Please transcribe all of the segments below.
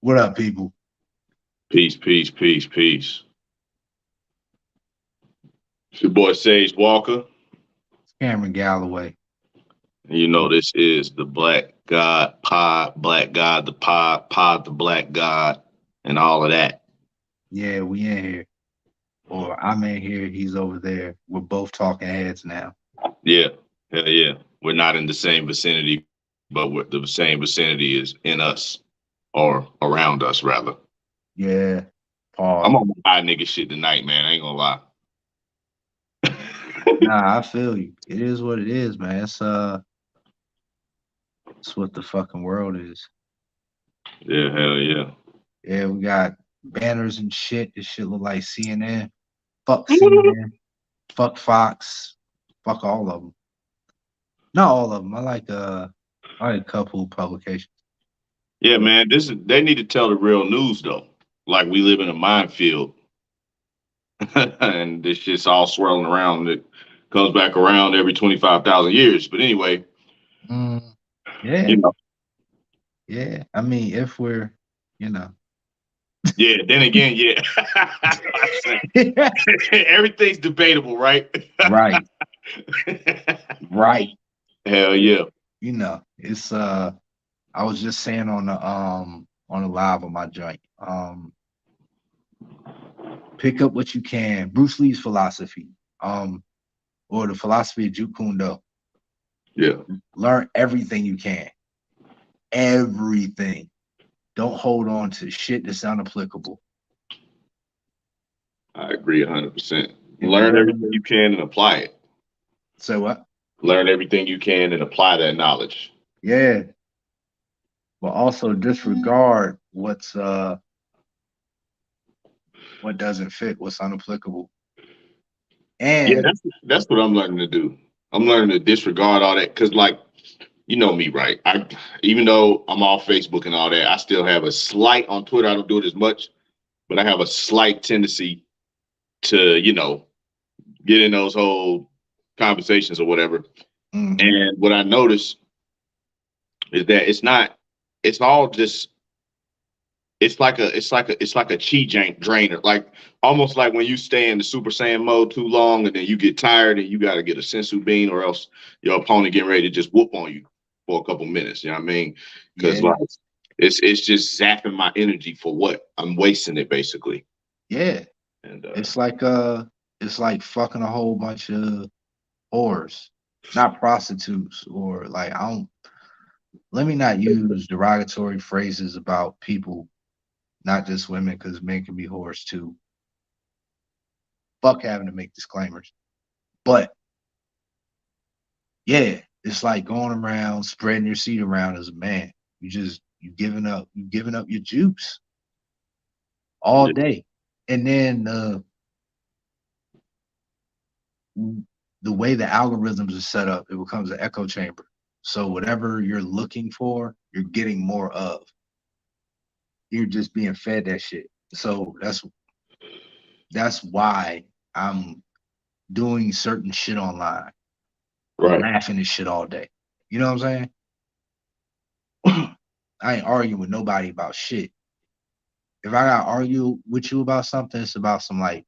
What up, people? Peace, peace, peace, peace. It's your boy Sage Walker. Cameron Galloway. And you know this is the Black God Pod, Black God the Pod, Pod the Black God, and all of that. Yeah, we in here. Or I'm in here, he's over there. We're both talking heads now. Yeah, hell yeah. We're not in the same vicinity, but the same vicinity is in us or around us, rather. Yeah. I'm Pause. on my high nigga shit tonight, man. I ain't gonna lie. Nah, I feel you. It is what it is, man. It's what the fucking world is. Yeah, hell yeah. Yeah, we got banners and shit. This shit look like CNN. Fuck CNN. Fuck Fox. Fuck all of them. Not all of them. I like a couple publications. Yeah, But man. They need to tell the real news though. Like we live in a minefield and this shit's all swirling around. It comes back around every 25,000 years. But anyway, mm, yeah, you know, yeah. I mean, if we're, you know. yeah, then again, yeah. Everything's debatable, right? Right, right. Hell yeah. It's I was just saying on the live on my joint. Pick up what you can. Bruce Lee's philosophy. Or the philosophy of Jeet Kune Do. Yeah, Learn everything you can. Everything. Don't hold on to shit that's unapplicable. I agree 100%. If you Learn ever everything you can and apply it. say what? Learn everything you can and apply that knowledge. Yeah. But also disregard what doesn't fit, what's unapplicable. Yeah, And that's what I'm learning to do. I'm learning to disregard all that because, like, you know me, right? I even though I'm off Facebook and all that, I still have a slight on Twitter. I don't do it as much, but I have a slight tendency to, get in those whole conversations or whatever. mhm, And what I notice is that it's all just it's like a drainer, like almost like when you stay in the Super Saiyan mode too long and then you get tired and you got to get a sensu bean or else your opponent getting ready to just whoop on you for a couple minutes. You know what I mean? Because yeah, like it's just zapping my energy for what I'm wasting it basically. yeah. And It's like it's like fucking a whole bunch of whores, not prostitutes or like I don't. Let me not use derogatory phrases about people, not just women, because men can be whores too. Fuck having to make disclaimers, but yeah, it's like going around spreading your seed around as a man. You giving up your juice all yeah, day, and then the way the algorithms are set up, it becomes an echo chamber. So whatever you're looking for, you're getting more of. You're just being fed that shit. So that's why I'm doing certain shit online or right. laughing at shit all day. You know what I'm saying? I ain't arguing with nobody about shit. If I gotta argue with you about something, it's about some like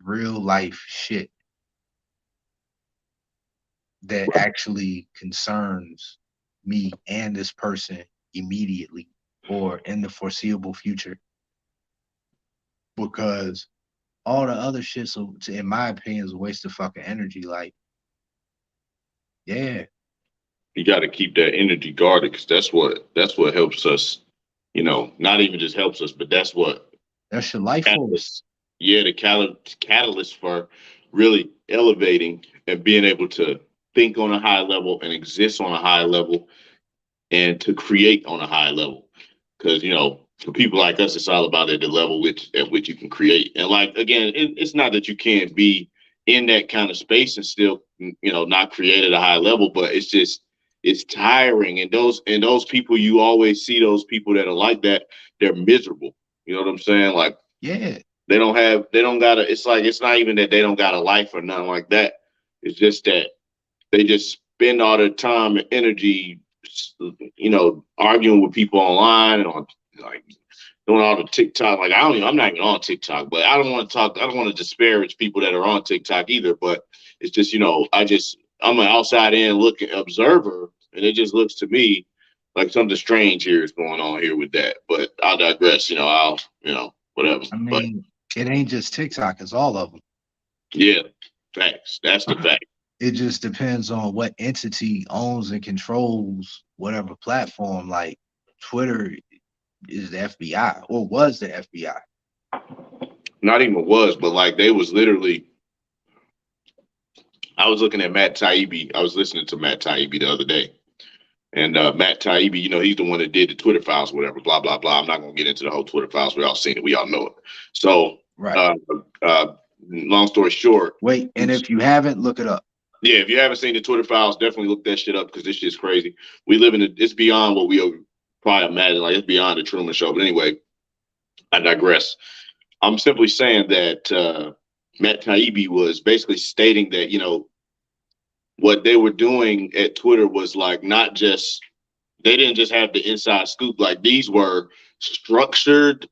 real life shit that actually concerns me and this person immediately or in the foreseeable future. Because all the other shit, so in my opinion, is a waste of fucking energy. Like, yeah, You got to keep that energy guarded because that's what helps us. Not even just helps us, but that's what that's your life force. catalyst. Yeah, the catalyst for really elevating and being able to think on a high level and exist on a high level and to create on a high level. Because for people like us, it's all about at the level at which you can create. And like again, it's not that you can't be in that kind of space and still not create at a high level, but it's tiring. And those people, you always see those people that are like that. They're miserable. You know what I'm saying? Like Yeah, they don't got a. It's like it's not even that they don't got a life or nothing like that. It's just that they just spend all their time and energy, arguing with people online and on like doing all the TikTok. Like I'm not even on TikTok, but I don't want to talk. I don't want to disparage people that are on TikTok either. But it's just I'm an outside in looking observer, and it just looks to me like something strange here is going on here with that. But I'll digress. I'll whatever. I But mean, it ain't just TikTok; it's all of them. yeah, facts. That's the fact. It just depends on what entity owns and controls whatever platform. Like Twitter is the FBI or was the FBI. Not even was, but like they was literally. I was looking at Matt Taibbi. I was listening to Matt Taibbi the other day. And Matt Taibbi, he's the one that did the Twitter files, whatever, blah, blah, blah. I'm not going to get into the whole Twitter files. We all seen it. We all know it. So, Right. Long story short. Wait, and if you haven't, look it up. Yeah, if you haven't seen the Twitter files, definitely look that shit up because this shit's crazy. We live it's beyond what we probably imagine. Like, it's beyond the Truman Show. But anyway, I digress. I'm simply saying that Matt Taibbi was basically stating that, what they were doing at Twitter was like not just they didn't just have the inside scoop. Like these were structured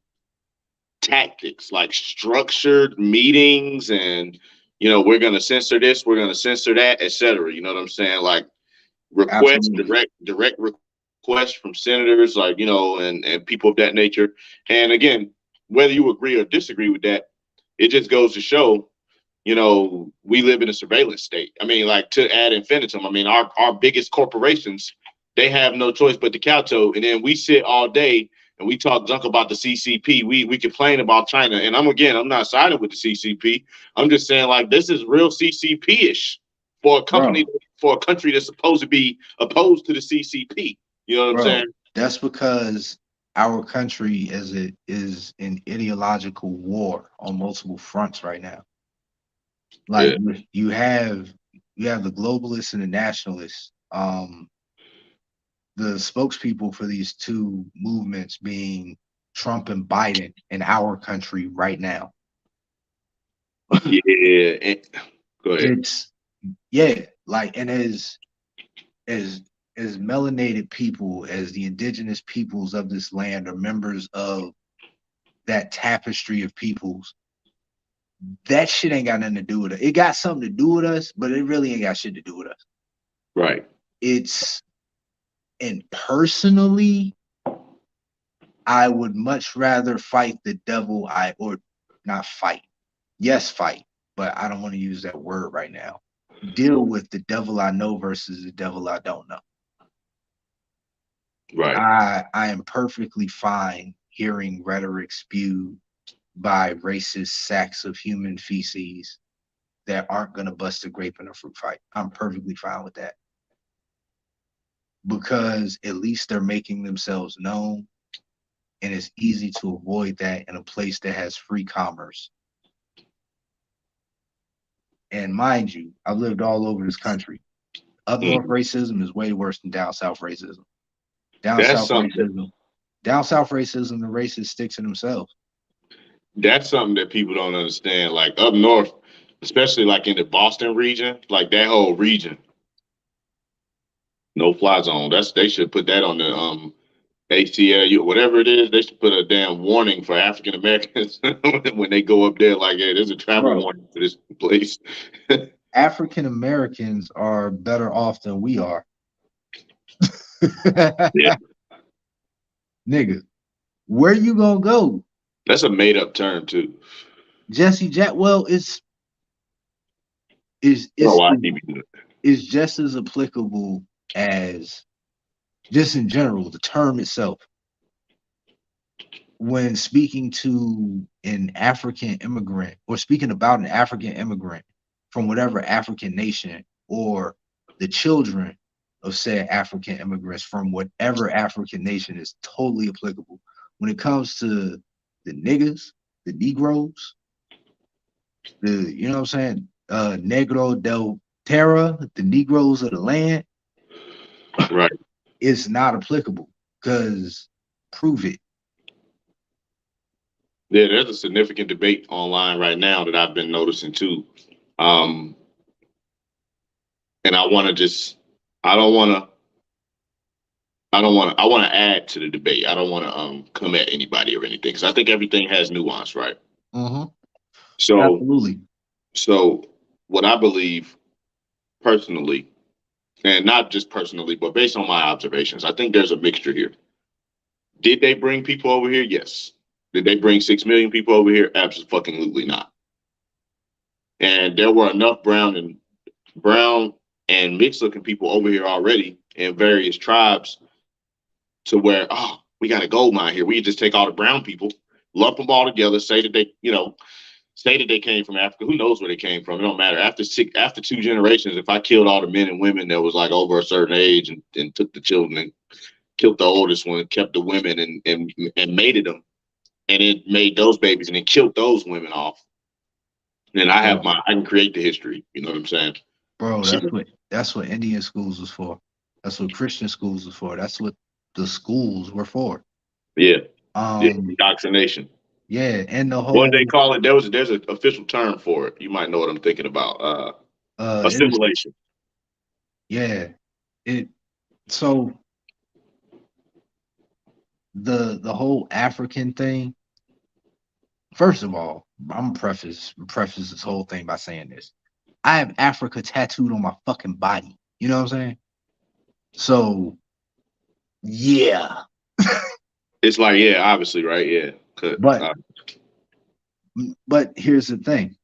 tactics, like structured meetings, and we're gonna censor this, we're gonna censor that, etc. You know what I'm saying? Like requests, Absolutely. direct requests from senators, like and people of that nature. And again, whether you agree or disagree with that, it just goes to show we live in a surveillance state. I mean, like to add infinitum, I mean, our biggest corporations, they have no choice but to kowtow. And then we sit all day and we talk junk about the CCP. We complain about China. And I'm not siding with the CCP. I'm just saying like this is real CCP-ish for a company, Bro, for a country that's supposed to be opposed to the CCP. You know what I'm saying? that's because our country is in ideological war on multiple fronts right now. Like Yeah. you have the globalists and the nationalists. The spokespeople for these two movements being Trump and Biden in our country right now. Yeah. Go ahead. It's yeah, like and as as melanated people, as the indigenous peoples of this land are members of that tapestry of peoples, that shit ain't got nothing to do with it. It got something to do with us, but it really ain't got shit to do with us. Right. It's and personally, I would much rather fight the devil. Or not fight. Yes, fight, but I don't want to use that word right now. Deal with the devil I know versus the devil I don't know. Right. I am perfectly fine hearing rhetoric spewed by racist sacks of human feces that aren't going to bust a grape in a fruit fight. I'm perfectly fine with that because at least they're making themselves known, and it's easy to avoid that in a place that has free commerce. And mind you, I've lived all over this country. Up north racism is way worse than down south racism. Down That's south something. racism, down south racism, the racist sticks to themselves. That's something that people don't understand. Like up north, especially like in the Boston region, like that whole region, no fly zone. They should put that on the ACLU, whatever it is. They should put a damn warning for African Americans when they go up there. Like, hey, there's a travel Bro, warning for this place. African Americans are better off than we are. Yeah, Nigga, where you gonna go? that's a made up term too. Jesse Jack, well, is Oh, it's I need to. is just as applicable as just in general, the term itself. When speaking to an African immigrant or speaking about an African immigrant from whatever African nation or the children of said African immigrants from whatever African nation is totally applicable. When it comes to the niggas, the Negroes, you know what I'm saying? Negro del Terra, the Negroes of the land, Right. it's not applicable because prove it. Yeah, there's a significant debate online right now that I've been noticing too. Um, and I want to just, I don't want to I want to add to the debate. I don't want to come at anybody or anything because I think everything has nuance, right? Mm-hmm. So Absolutely. so what I believe personally, and not just personally, but based on my observations, I think there's a mixture here. Did they bring people over here? Yes. Did they bring 6 million people over here? Absolutely not. And there were enough brown and mixed looking people over here already in various tribes to where, we got a gold mine here. We can just take all the brown people, lump them all together, say that say that they came from Africa. Who knows where they came from? It don't matter. After 2 generations, if I killed all the men and women that was like over a certain age and took the children and killed the oldest one, kept the women and mated them, and it made those babies and then killed those women off, then Bro, I can create the history. You know what I'm saying? bro, So that's what Indian schools was for. That's what Christian schools was for. That's what the schools were for. yeah, yeah, Um, indoctrination. yeah, and the What did they whole call it? There's an official term for it. You might know what I'm thinking about. it is, Assimilation. yeah. It so the whole African thing, first of all, I'm gonna preface this whole thing by saying this. I have Africa tattooed on my fucking body. You know what I'm saying? So yeah. It's like, yeah, obviously, right? Yeah. But but here's the thing.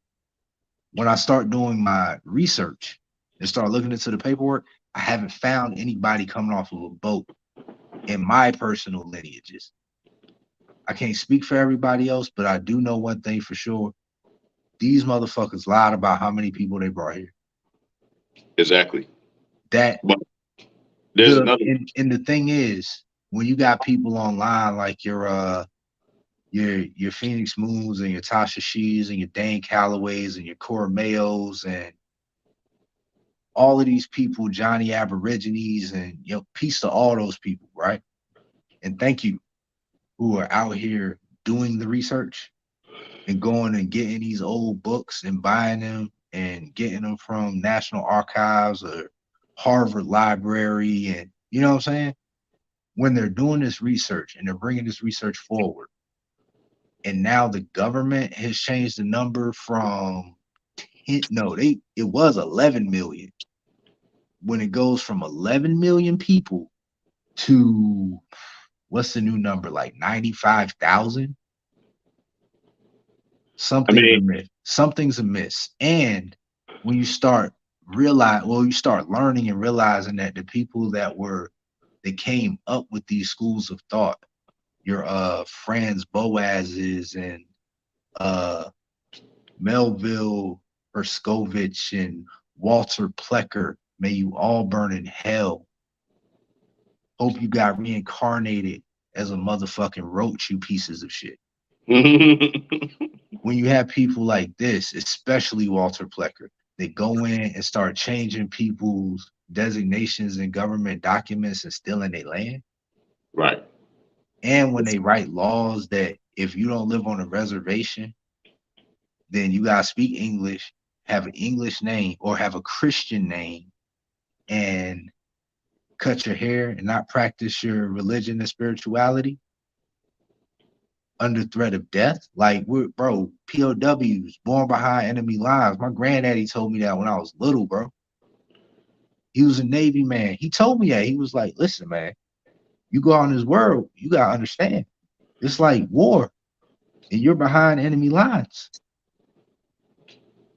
When I start doing my research and start looking into the paperwork, I haven't found anybody coming off of a boat in my personal lineages. I can't speak for everybody else, but I do know one thing for sure. These motherfuckers lied about how many people they brought here. exactly. That But there's another. and the thing is, when you got people online like your Phoenix Moons and your Tasha Shees and your Dane Callaways and your Cora Mayos and all of these people, Johnny Aborigines, and peace to all those people, right? And thank you who are out here doing the research and going and getting these old books and buying them and getting them from National Archives or Harvard Library. And you know what I'm saying? When they're doing this research and they're bringing this research forward, and now the government has changed the number from 10, no, it was 11 million. When it goes from 11 million people to what's the new number, like 95,000? I Something's mean, amiss. Something's amiss. And when you start learning and realizing that the people that came up with these schools of thought, your Franz Boazes and uh Melville Herskovich and Walter Plecker, may you all burn in hell. Hope you got reincarnated as a motherfucking roach, you pieces of shit. When you have people like this, especially Walter Plecker, they go in and start changing people's designations in government documents and stealing their land. right. And when they write laws that if you don't live on a reservation, then you gotta speak English, have an English name, or have a Christian name, and cut your hair and not practice your religion and spirituality under threat of death. Like we're bro, POWs born behind enemy lines. My granddaddy told me that when I was little, bro. He was a Navy man. He told me that. He was like, listen, man, you go out in this world, you gotta understand. It's like war, and you're behind enemy lines,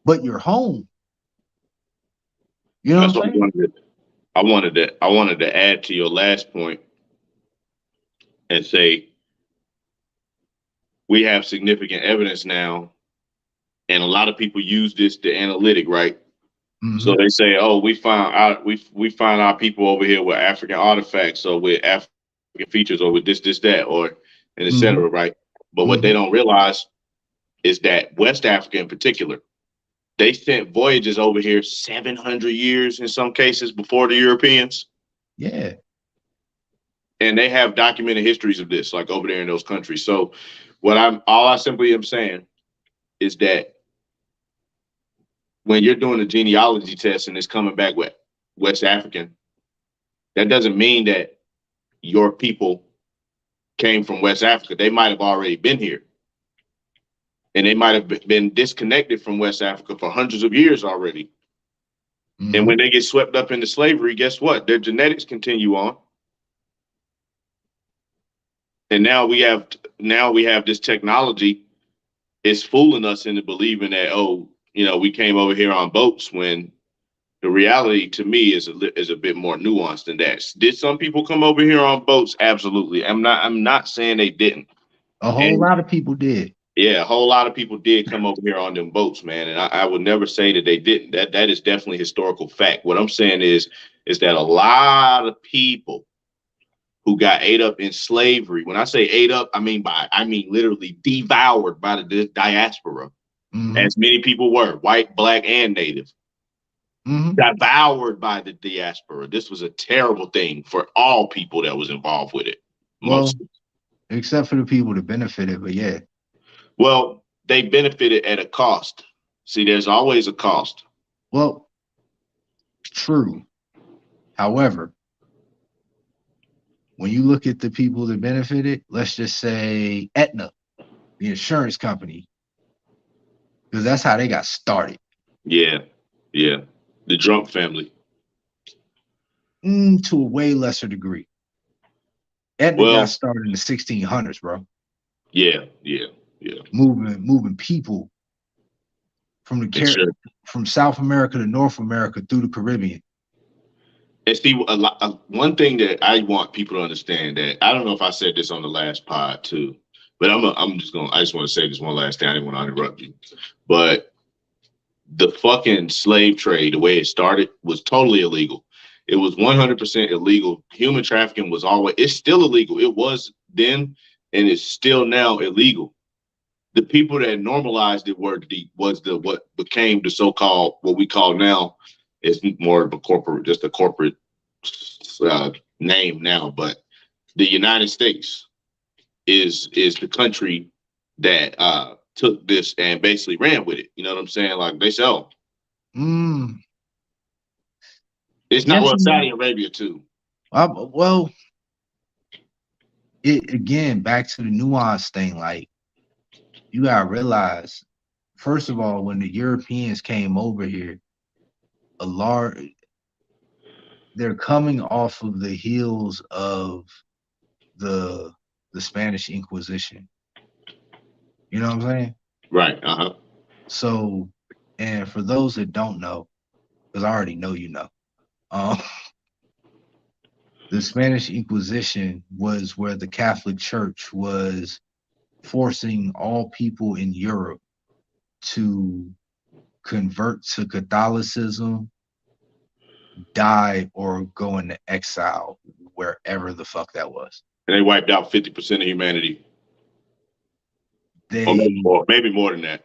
but you're home. You know That's what what I'm saying? I wanted to add to your last point and say we have significant evidence now, and a lot of people use this to analytic, right? So Mm-hmm. they say, "Oh, we find our people over here with African artifacts, or with African features, or with this, that, or and etc." Mm-hmm. Right? But what they Mm-hmm. don't realize is that West Africa, in particular, they sent voyages over here 700 years in some cases before the Europeans, Yeah. and they have documented histories of this, like over there in those countries. So, all I simply am saying is that when you're doing a genealogy test and it's coming back with West African, that doesn't mean that your people came from West Africa, they might have already been here. And they might have been disconnected from West Africa for hundreds of years already. And Mm-hmm. when they get swept up into slavery, guess what? Their genetics continue on. And now we have this technology. It's fooling us into believing that, oh, we came over here on boats, when the reality to me is a bit more nuanced than that. Did some people come over here on boats? Absolutely. I'm not saying they didn't. A whole And lot of people did. yeah, a whole lot of people did come over here on them boats, man. And I would never say that they didn't. That is definitely historical fact. What I'm saying is that a lot of people who got ate up in slavery. When I say ate up, I mean literally devoured by the diaspora, Mm-hmm. as many people were, white, black, and native, Mm-hmm. devoured by the diaspora. This was a terrible thing for all people that was involved with it. Well, Most, except for the people that benefited, but yeah. well, they benefited at a cost. See, there's always a cost. Well, true. However, when you look at the people that benefited, let's just say Aetna, the insurance company, because that's how they got started. Yeah, yeah. The drunk family. To a way lesser degree. Aetna got Well, started in the 1600s, bro. yeah, yeah, yeah. Moving people from Insurance. from South America to North America through the Caribbean. And Steve, one thing that I want people to understand, that I don't know if I said this on the last pod too, but I just want to say this one last thing. I didn't want to interrupt you, but the fucking slave trade, the way it started, was totally illegal. It was 100% illegal. Human trafficking it's still illegal. It was then, and it's still now illegal. The people that normalized it what became the so-called, what we call now, is more of a corporate, just a corporate name now. But the United States is the country that took this and basically ran with it. You know what I'm saying? Like they sell. Mm, It's not, yes well, and no. Saudi Arabia too. Well, it again back to the nuance thing. Like you gotta realize, first of all, when the Europeans came over here, a large they're coming off of the heels of the the Spanish Inquisition. You know what I'm saying? Right. Uh-huh. So, and for those that don't know, because I already know you know, um, the Spanish Inquisition was where the Catholic Church was forcing all people in Europe to convert to Catholicism, die, or go into exile, wherever the fuck that was. And they wiped out 50% of humanity. Or They maybe more than that.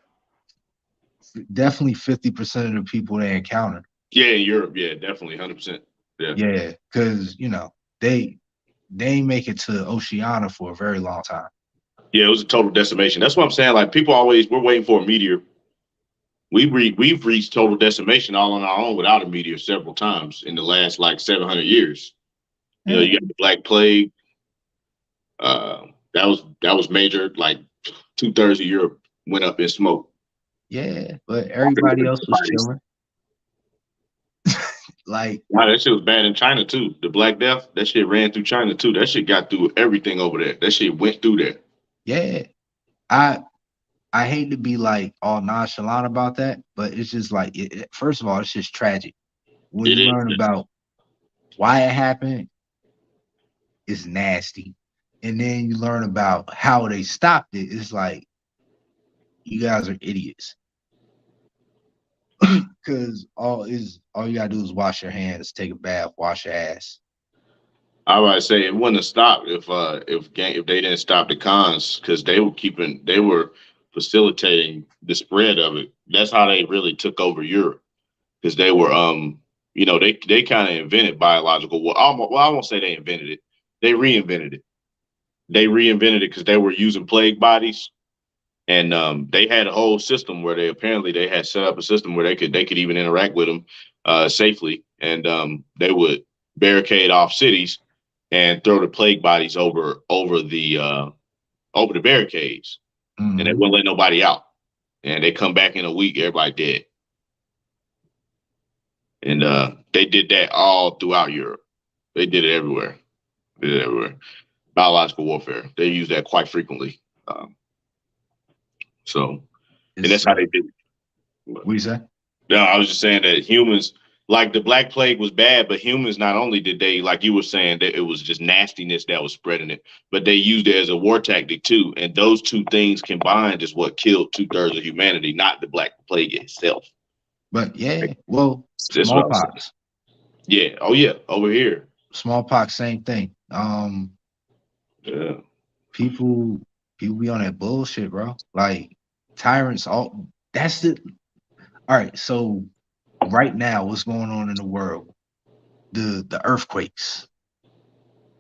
definitely 50% of the people they encountered. Yeah, in Europe, yeah, definitely 100%. Yeah. Yeah, because they ain't make it to Oceania for a very long time. Yeah, it was a total decimation. That's what I'm saying. Like people always, we're waiting for a meteor. We've reached total decimation all on our own without a meteor several times in the last like 700 years. You know, Yeah, you got the Black Plague. That was major. Like 2/3 of Europe went up in smoke. yeah, but everybody else was chilling. Like, Wow, that shit was bad in China too. The Black Death, that shit ran through China too. That shit got through everything over there. That shit went through there. yeah, I I hate to be like all nonchalant about that, but it's just like first of all, it's just tragic when It you is. learn about why it happened. It's nasty, and then you learn about how they stopped it. It's like you guys are idiots. Because all you gotta do is wash your hands, take a bath, wash your ass. I would say it wouldn't have stopped if they didn't stop the cons, because they were facilitating the spread of it. That's how they really took over Europe, because they were they kind of invented biological war. Well, I won't say they invented it. They reinvented it. They reinvented it because they were using plague bodies. And they had a whole system where they had set up a system where they could even interact with them safely, and they would barricade off cities and throw the plague bodies over the barricades, and they Mm-hmm. won't let nobody out. And they come back in a week, everybody dead. And they did that all throughout Europe. They did it everywhere. They did it everywhere. Biological warfare. They use that quite frequently. So, and It's that's how they did it. what you say? No, I was just saying that humans, like the Black Plague was bad, but humans not only did they, like you were saying, that it was just nastiness that was spreading it, but they used it as a war tactic too. And those two things combined is what killed 2/3 of humanity, not the Black Plague itself. But yeah, well, That's what I was saying. smallpox. Yeah. Oh yeah. Over here. Smallpox, same thing. Yeah. People people be on that bullshit, bro. Like tyrants, all that's the all right. So right now, what's going on in the world? The earthquakes,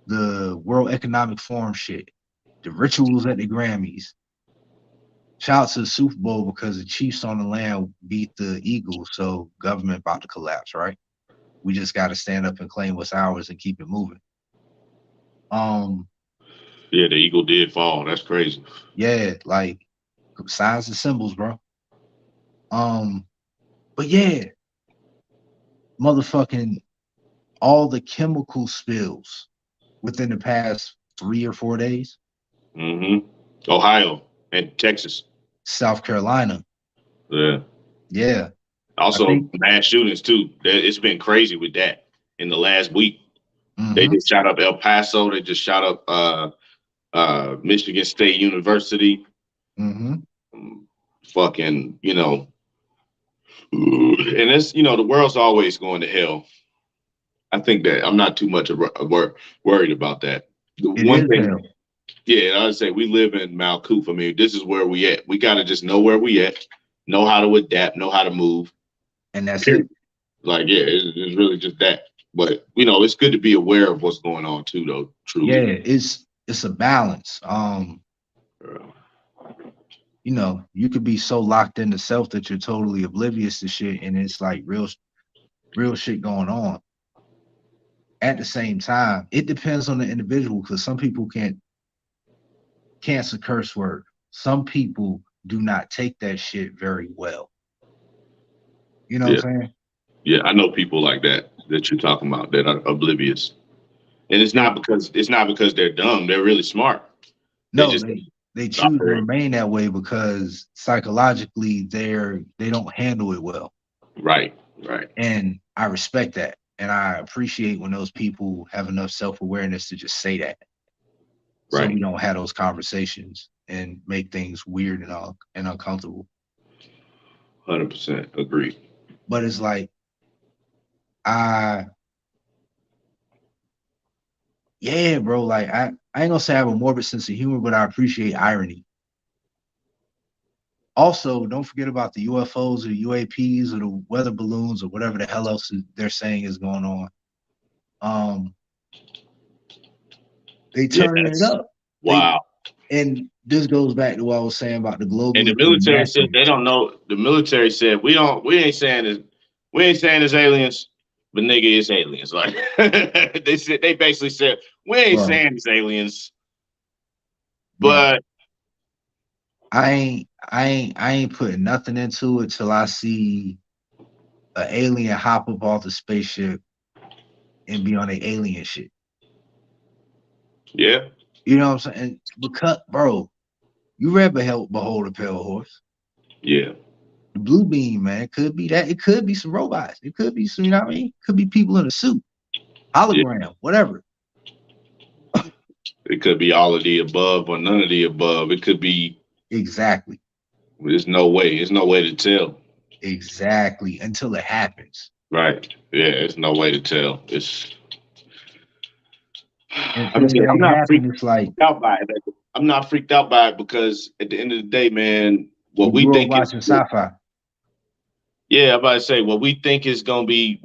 the World Economic Forum shit, the rituals at the Grammys. Shout out to the Super Bowl because the Chiefs on the land beat the Eagles, so government about to collapse, right? We just got to stand up and claim what's ours and keep it moving. Um, Yeah. The eagle did fall. That's crazy. yeah, like signs and symbols, bro. Um, but yeah, motherfucking all the chemical spills within the past 3 or 4 days. Mm-hmm. Ohio and Texas. South Carolina, Yeah. yeah, I Also, think. mass shootings too. It's been crazy with that in the last week. They Mm-hmm, just shot up El Paso. They just shot up Michigan State University. mm-hmm. Um, fucking, and it's the world's always going to hell. I think that I'm not too much worried about that. The It one is thing, hell, yeah, I would say we live in Mount Coop. I mean, this is where we at. We got to just know where we at, know how to adapt, know how to move. and that's Period. it. Like, yeah, it's really just that. But it's good to be aware of what's going on too, though. Yeah, Truly. it's a balance. Uh, You could be so locked into self that you're totally oblivious to shit, and it's like real shit going on. At the same time, it depends on the individual because some people can't cancel curse word. Some people do not take that shit very well. You know yeah, what I'm saying? yeah, I know people like that you're talking about that are oblivious, and They it's not because they're dumb. They're really smart. They no, just they choose to operate remain that way because psychologically they don't handle it well. right, right, And I respect that. And I appreciate when those people have enough self-awareness to just say that. So we right. don't have those conversations and make things weird and uncomfortable. 100% agree. But it's like I yeah, bro. Like I ain't gonna say I have a morbid sense of humor, but I appreciate irony. Also, don't forget about the UFOs or the UAPs or the weather balloons or whatever the hell else they're saying is going on. Um, they Yeah, turning it that's up. They wow. and this goes back to what I was saying about the And the globalism and military said they nastiness. don't know. The military said we ain't saying it's aliens, but nigga, it's aliens. Like they basically said we ain't Bro, saying it's aliens, bro, but I ain't putting nothing into it till I see an alien hop up off the spaceship and be on a alien shit. yeah, You know what I'm saying? Because, bro, you read Behold a Pale Horse. yeah, The blue beam, man, could be that. It could be some robots. It could be some, you know what I mean? Could be people in a suit, yeah. hologram, whatever. It could be all of the above or none of the above. It could be. Exactly. There's no way. There's no way to tell. Exactly. Until it happens. Right. Yeah. There's no way to tell. It's. And I since mean, it I'm ain't not freaked happened, it's like out by it. I'm not freaked out by it because at the end of the day, man, what you we grew up think is watching sci-fi. yeah, I'm about to say what we think is gonna be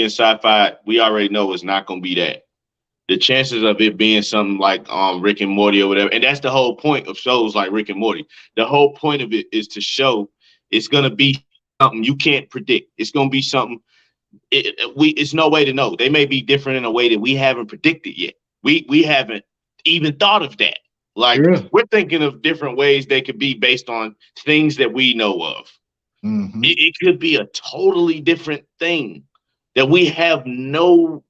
in sci-fi, we already know it's not gonna be that. The chances of it being something like Rick and Morty or whatever, and that's the whole point of shows like Rick and Morty. The whole point of it is to show it's gonna be something you can't predict. It's gonna be something it's no way to know. They may be different in a way that we haven't predicted yet. We haven't even thought of that. Like Yeah. we're thinking of different ways they could be based on things that we know of. Mm-hmm. It could be a totally different thing that we have no,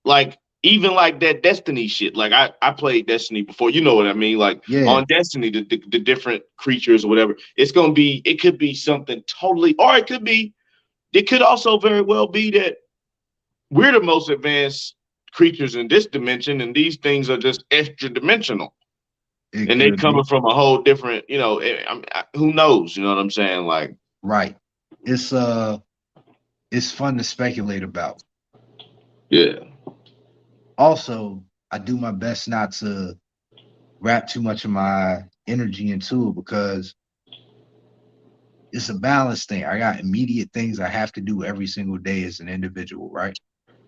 like even like that Destiny shit. Like I played Destiny before, you know what I mean? Like Yeah. on Destiny, the different creatures or whatever, it could be something totally, or it could also very well be that we're the most advanced creatures in this dimension, and these things are just extra dimensional, It and they could coming be. from a whole different, who knows? You know what I'm saying? Like, Right. It's it's fun to speculate about. yeah, Also, I do my best not to wrap too much of my energy into it because it's a balance thing. I got immediate things I have to do every single day as an individual, right?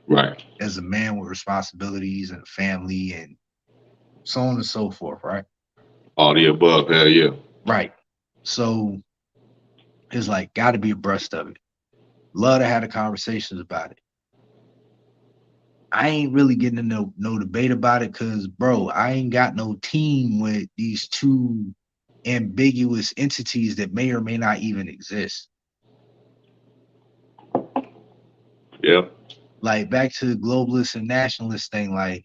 right. As a man with responsibilities and a family and so on and so forth, right? All the above, hell yeah. Right. So it's like got to be abreast of it. Love to have the conversations about it. I ain't really getting into no debate about it because, bro, I ain't got no team with these two ambiguous entities that may or may not even exist. Yeah. Like back to the globalist and nationalist thing, like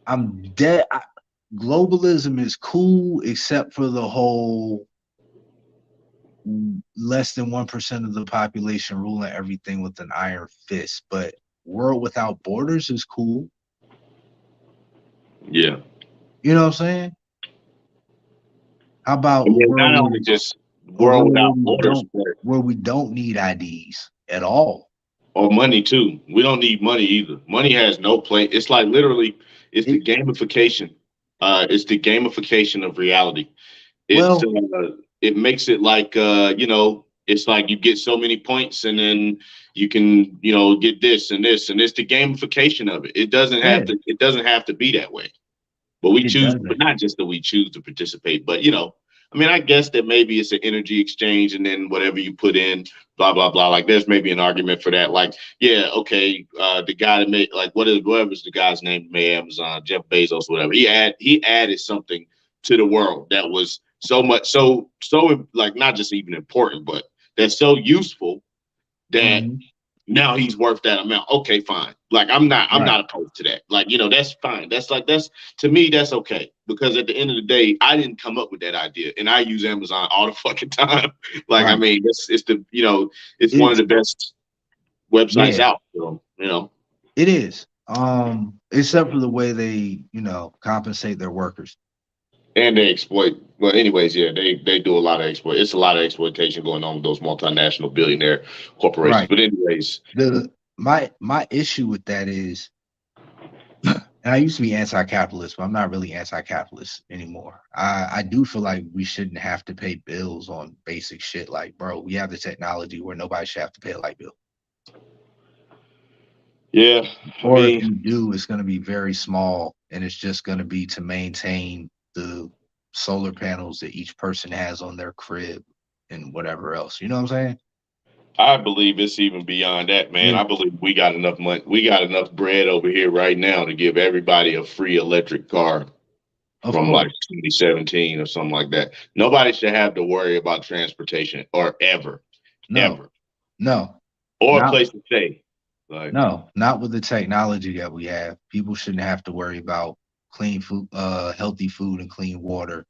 I'm dead. Globalism is cool except for the whole less than 1% of the population ruling everything with an iron fist. But world without borders is cool. Yeah. You know what I'm saying? How about I mean, not only just a world world without borders, but where we don't need IDs at all? or money too. We don't need money either. Money has no place. It's like literally, it's It the gamification. It's the gamification of reality. It's well, it makes it like it's like you get so many points and then you can get this and this and it's the gamification of it. yeah, It doesn't have to be that way. But we it choose, but doesn't. not just that we choose to participate, but I mean, I guess that maybe it's an energy exchange, and then whatever you put in, blah blah blah. Like, there's maybe an argument for that. Like, yeah, okay, the guy that made like whatever's the guy's name that made Amazon, Jeff Bezos, whatever. He added something to the world that was so much so like not just even important, but that's so useful that Mhm. now he's worth that amount. Okay, fine. Like I'm Right, not opposed to that. Like, that's fine. That's to me, that's okay. Because at the end of the day, I didn't come up with that idea. And I use Amazon all the fucking time. Like, I right. mean, it's one of It's the best websites yeah, out. So. it is. Except for the way they, compensate their workers. And they exploit. Well, anyways, yeah, they do a lot of exploit. It's a lot of exploitation going on with those multinational billionaire corporations. Right. But anyways, My issue with that is, and I used to be anti-capitalist, but I'm not really anti-capitalist anymore. I do feel like we shouldn't have to pay bills on basic shit. Like, bro, we have the technology where nobody should have to pay a light bill. yeah, I Or if mean, you do, it's going to be very small, and it's just going to be to maintain the solar panels that each person has on their crib and whatever else. You know what I'm saying? I believe it's even beyond that, man. Yeah, I believe we got enough money. We got enough bread over here right now to give everybody a free electric car of from like course. 2017 or something like that. Nobody should have to worry about transportation or No, ever, no, or a not place to stay. Like, no, not with the technology that we have. People shouldn't have to worry about clean food, healthy food and clean water,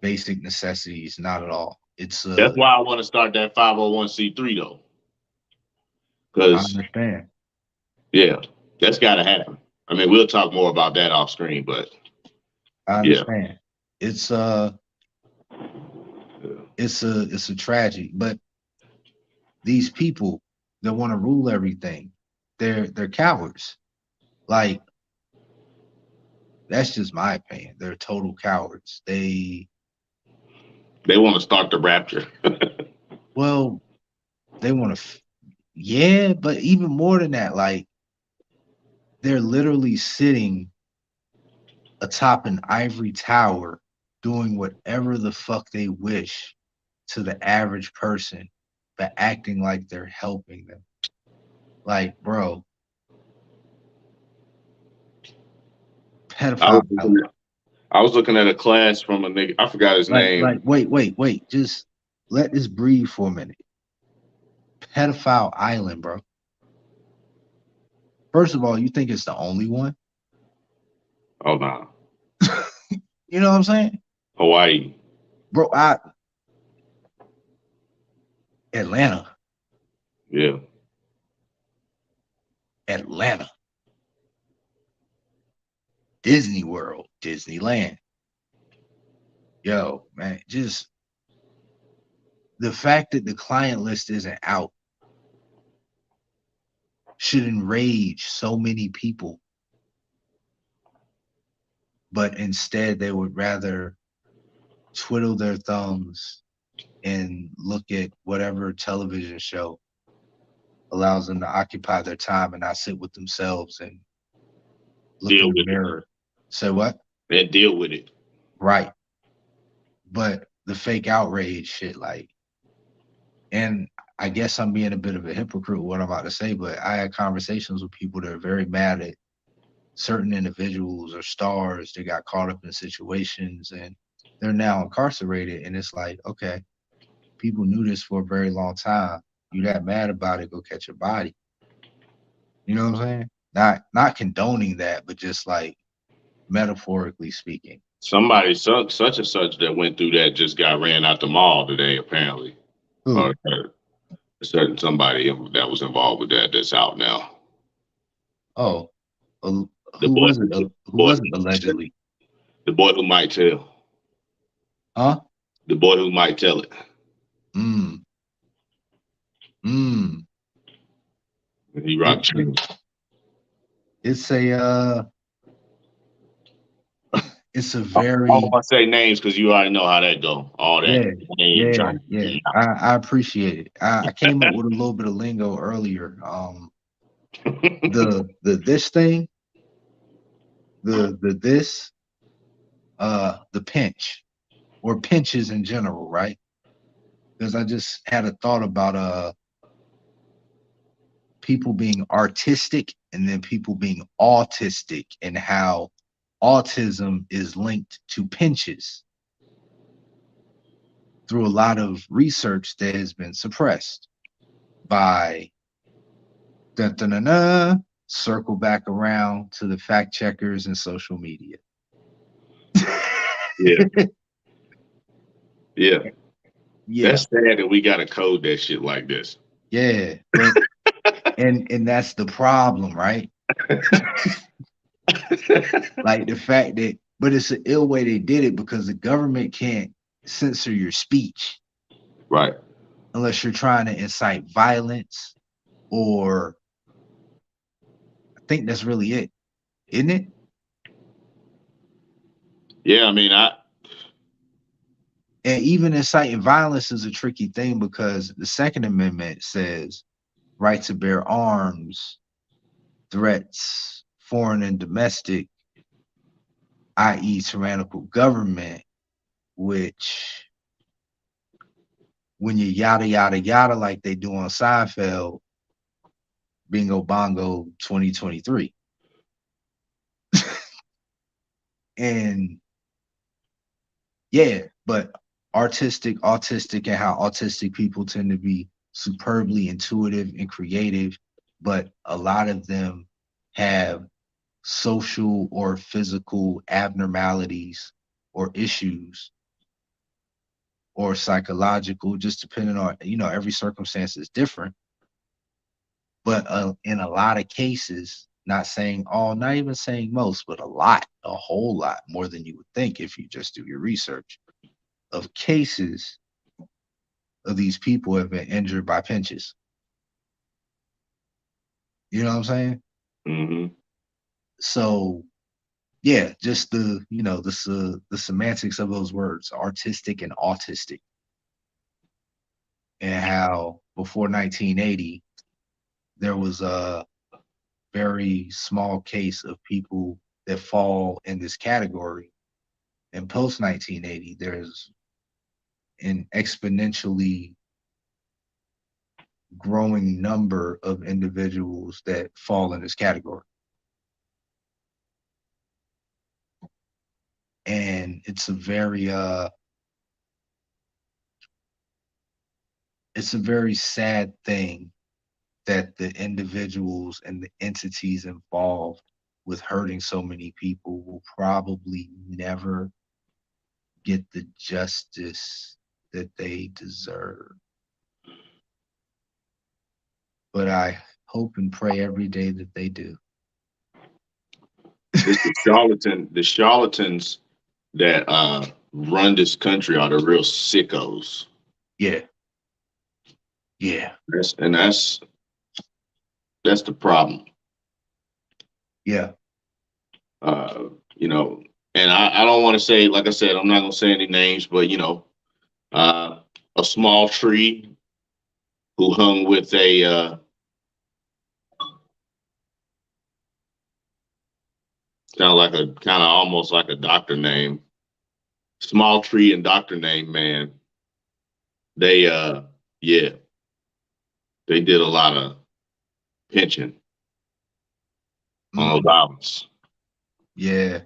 basic necessities. Not at all. It's that's why I want to start that 501c3 though, I because understand. yeah, that's got to happen. I mean, we'll talk more about that off screen, but I yeah, understand. It's yeah. it's a tragedy. But these people that want to rule everything, they're cowards. Like that's just my opinion. They're total cowards. They want to start the rapture. Well, they want to yeah, but even more than that, like they're literally sitting atop an ivory tower doing whatever the fuck they wish to the average person. but acting like they're helping them. Like, bro, I was pedophile looking island. at, I was looking at a class from a nigga. I forgot his Like, name. wait. Just let this breathe for a minute. Pedophile island, bro. First of all, you think it's the only one? Oh no, You know what I'm saying? Hawaii. Bro, Atlanta. Yeah, Atlanta. Disney World, Disneyland. Yo, man, just the fact that the client list isn't out should enrage so many people, but instead they would rather twiddle their thumbs and look at whatever television show allows them to occupy their time and not sit with themselves and look deal in the with it mirror. Say what? and deal with it. Right. But the fake outrage shit, like, and I guess I'm being a bit of a hypocrite with what I'm about to say, but I had conversations with people that are very mad at certain individuals or stars that got caught up in situations and they're now incarcerated. And it's like, okay, people knew this for a very long time. You that mad about it, go catch a body. You know what I'm saying? Not condoning that, but just like metaphorically speaking. Somebody, such and such that went through that just got ran out the mall today, apparently. Or Who? a certain somebody that was involved with that that's out now. Oh, uh, The who boy, was it? Who boy, was it allegedly? the boy who might tell. Huh? The boy who might tell it. Mm, mm. He It, rocked shoes. it's a it's a I don't very want to say names because you already know how that go. All that yeah, name yeah, dropping. yeah. I appreciate it. I came up with a little bit of lingo earlier. The this thing, the this, the pinch or pinches in general, right? Because I just had a thought about people being artistic and then people being autistic and how autism is linked to pinches through a lot of research that has been suppressed by dun, dun, dun, dun, circle back around to the fact checkers and social media. Yeah, yeah. Yeah, That's sad that we got to code that shit like this. yeah, but and that's the problem, right? Like the fact that, but it's an ill way they did it because the government can't censor your speech Right. unless you're trying to incite violence, or I think that's really it, isn't it? Yeah, I mean, And even inciting violence is a tricky thing because the Second Amendment says right to bear arms, threats, foreign and domestic, i.e., tyrannical government, which when you yada yada yada like they do on Seinfeld, bingo bongo 2023. And yeah, but autistic, and how autistic people tend to be superbly intuitive and creative, but a lot of them have social or physical abnormalities or issues or psychological, just depending on, every circumstance is different. But in a lot of cases, not saying all, not even saying most, but a whole lot more than you would think if you just do your research of cases of these people have been injured by pinches. You know what I'm saying? hmm So yeah, just the semantics of those words, artistic and autistic, and how before 1980 there was a very small case of people that fall in this category, and post 1980 there's an exponentially growing number of individuals that fall in this category. And it's a very sad thing that the individuals and the entities involved with hurting so many people will probably never get the justice that they deserve. But I hope and pray every day that they do. It's the charlatans that run this country are the real sickos. Yeah. Yeah. That's the problem. Yeah. You know, and I don't want to say, like I said, I'm not gonna say any names, but you know, a small tree who hung with a kind of almost like a doctor name, small tree and doctor name, man. They yeah, they did a lot of pinching on those Mm, islands. yeah.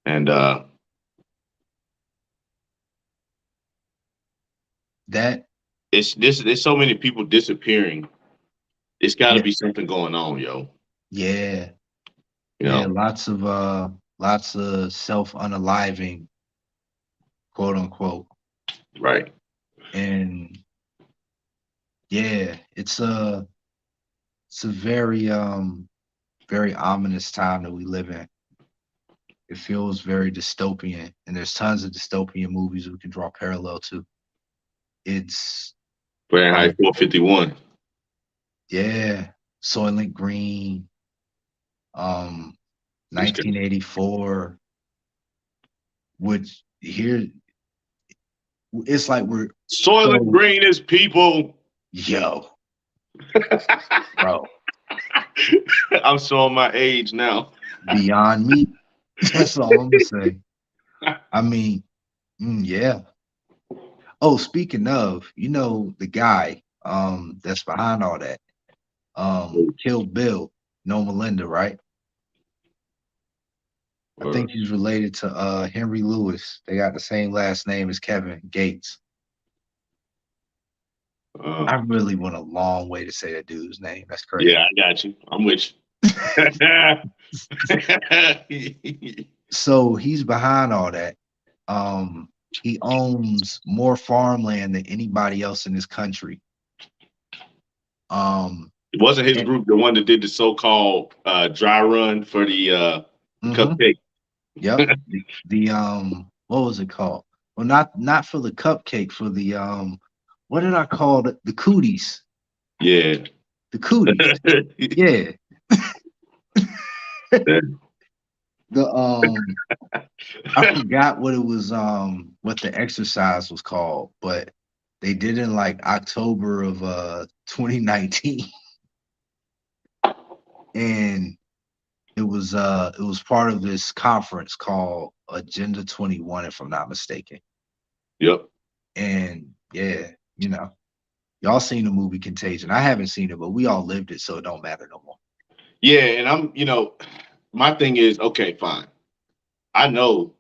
And That there's so many people disappearing. It's got to yeah. be something going on, yo. Yeah. You Yeah. know, Lots of self unaliving, quote unquote. right? And yeah, it's a very ominous time that we live in. It feels very dystopian, and there's tons of dystopian movies we can draw parallel to. It's Fahrenheit like, 451. yeah, Soylent Green, um, This guy. 1984, which here it's like we're Soylent so Green is people. yo, bro, I'm showing my age now. beyond me. That's all I'm gonna say. I mean, yeah. Oh, speaking of, the guy that's behind all that, Kill Bill, no Melinda, right? I think he's related to Henry Lewis. They got the same last name as Kevin Gates. I really went a long way to say that dude's name. That's crazy. Yeah, I got you. I'm with you. So he's behind all that. He owns more farmland than anybody else in this country. It wasn't his And, group the one that did the so-called dry run for the mhm, cupcake. yep. The what was it called? Well, not for the cupcake, for the what did I call it? The cooties. Yeah. The cooties. Yeah. The I forgot what it was, what the exercise was called, but they did it in like October of 2019. And it was part of this conference called Agenda 21, if I'm not mistaken. Yep. And yeah, y'all seen the movie Contagion. I haven't seen it, but we all lived it, so it don't matter no more. Yeah, and my thing is, okay, fine. I know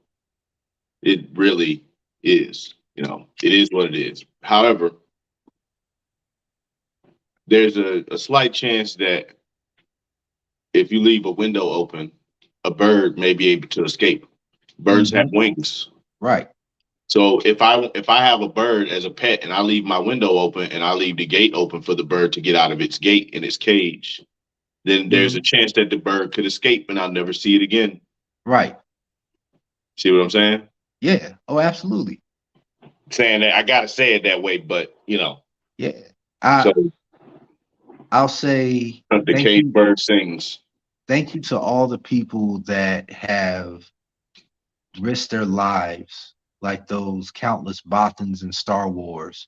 it really is. It is what it is. However, there's a slight chance that if you leave a window open, a bird may be able to escape. Birds have Hmm. wings. Right. So if I have a bird as a pet and I leave my window open and I leave the gate open for the bird to get out of its gate in its cage, then there's Hmm. a chance that the bird could escape and I'll never see it again. Right. See what I'm saying? Yeah. Oh, absolutely. Saying that I gotta say it that way, but Yeah. so I'll say the thank cage you. bird sings. Thank you to all the people that have risked their lives, like those countless Bothans in Star Wars,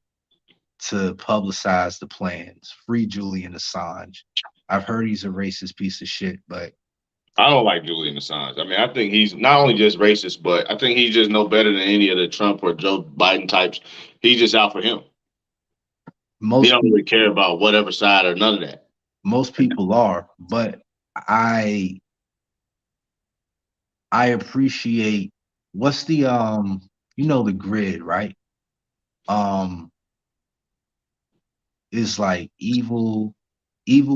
to publicize the plans. Free Julian Assange. I've heard he's a racist piece of shit, but I don't like Julian Assange. I mean, I think he's not only just racist, but I think he's just no better than any of the Trump or Joe Biden types. He's just out for him. He Most don't really care about whatever side or none of that. most people are, but I I appreciate what's the the grid, right? Um is like evil,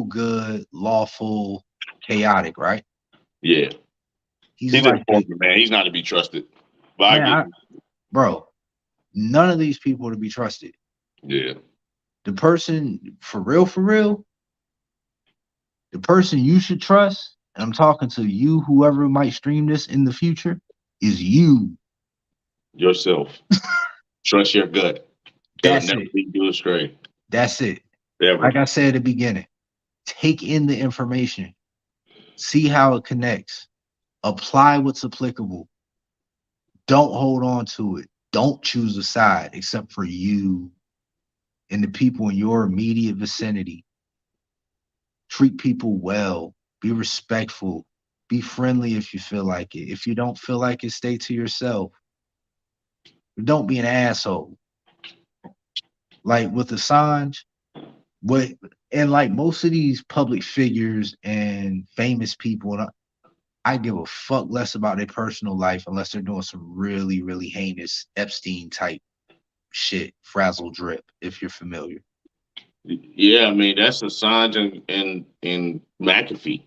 good, lawful, chaotic, right? Yeah, He's he's like the important, man. He's not to be trusted. But I man, get, bro, none of these people are to be trusted. yeah, The person for real, the person you should trust, and I'm talking to you, whoever might stream this in the future, is you. yourself. Trust your gut. It'll That's never it. lead you astray. That's it. Ever. Like I said at the beginning, take in the information, see how it connects, apply what's applicable. Don't hold on to it. Don't choose a side except for you and the people in your immediate vicinity. Treat people well, be respectful, be friendly if you feel like it. If you don't feel like it, stay to yourself. Don't be an asshole. Like with Assange, what and like most of these public figures and famous people, and I give a fuck less about their personal life unless they're doing some really, really heinous Epstein type shit, frazzle drip, if you're familiar. Yeah, I mean that's Assange and McAfee.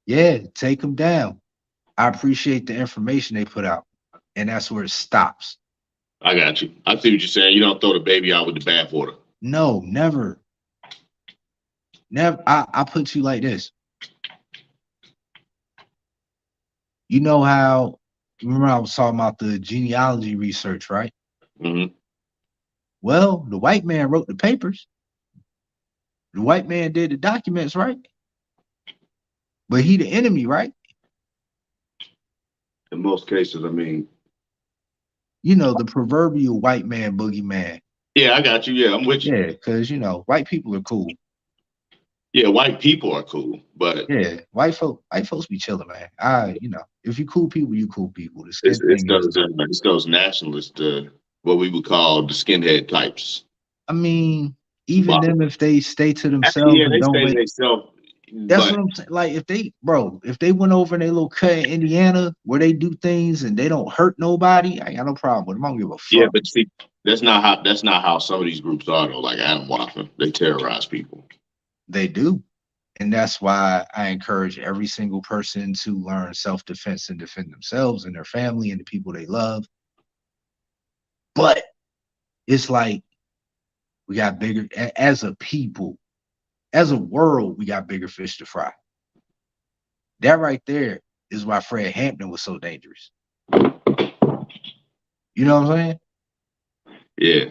Yeah, take them down. I appreciate the information they put out, and that's where it stops. I got you. I see what you're saying. You don't throw the baby out with the bathwater. No, never, never. I put you like this. You know how? Remember I was talking about the genealogy research, right? Hmm. Well, the white man wrote the papers. The white man did the documents, right? But he the enemy, right? In most cases, I mean, You know, the proverbial white man boogeyman. yeah, I got you. Yeah, I'm with you. Yeah, because white people are cool. Yeah, white people are cool, but Yeah, white folks be chilling, man. If you cool people, you cool people. The it's skin it's thing is those it's those nationalists, what we would call the skinhead types. I mean, even But them if they stay to actually, themselves yeah, and they don't stay to make themselves. that's But what I'm saying. Like if they went over in their little cut in Indiana where they do things and they don't hurt nobody, I ain't got no problem with them. I don't give a yeah, fuck. but see, that's not how some of these groups are though. Like Adam Waffen, they terrorize people. They do. And that's why I encourage every single person to learn self-defense and defend themselves and their family and the people they love. But it's like we got bigger as a people, as a world, we got bigger fish to fry. That right there is why Fred Hampton was so dangerous. You know what I'm saying? Yeah,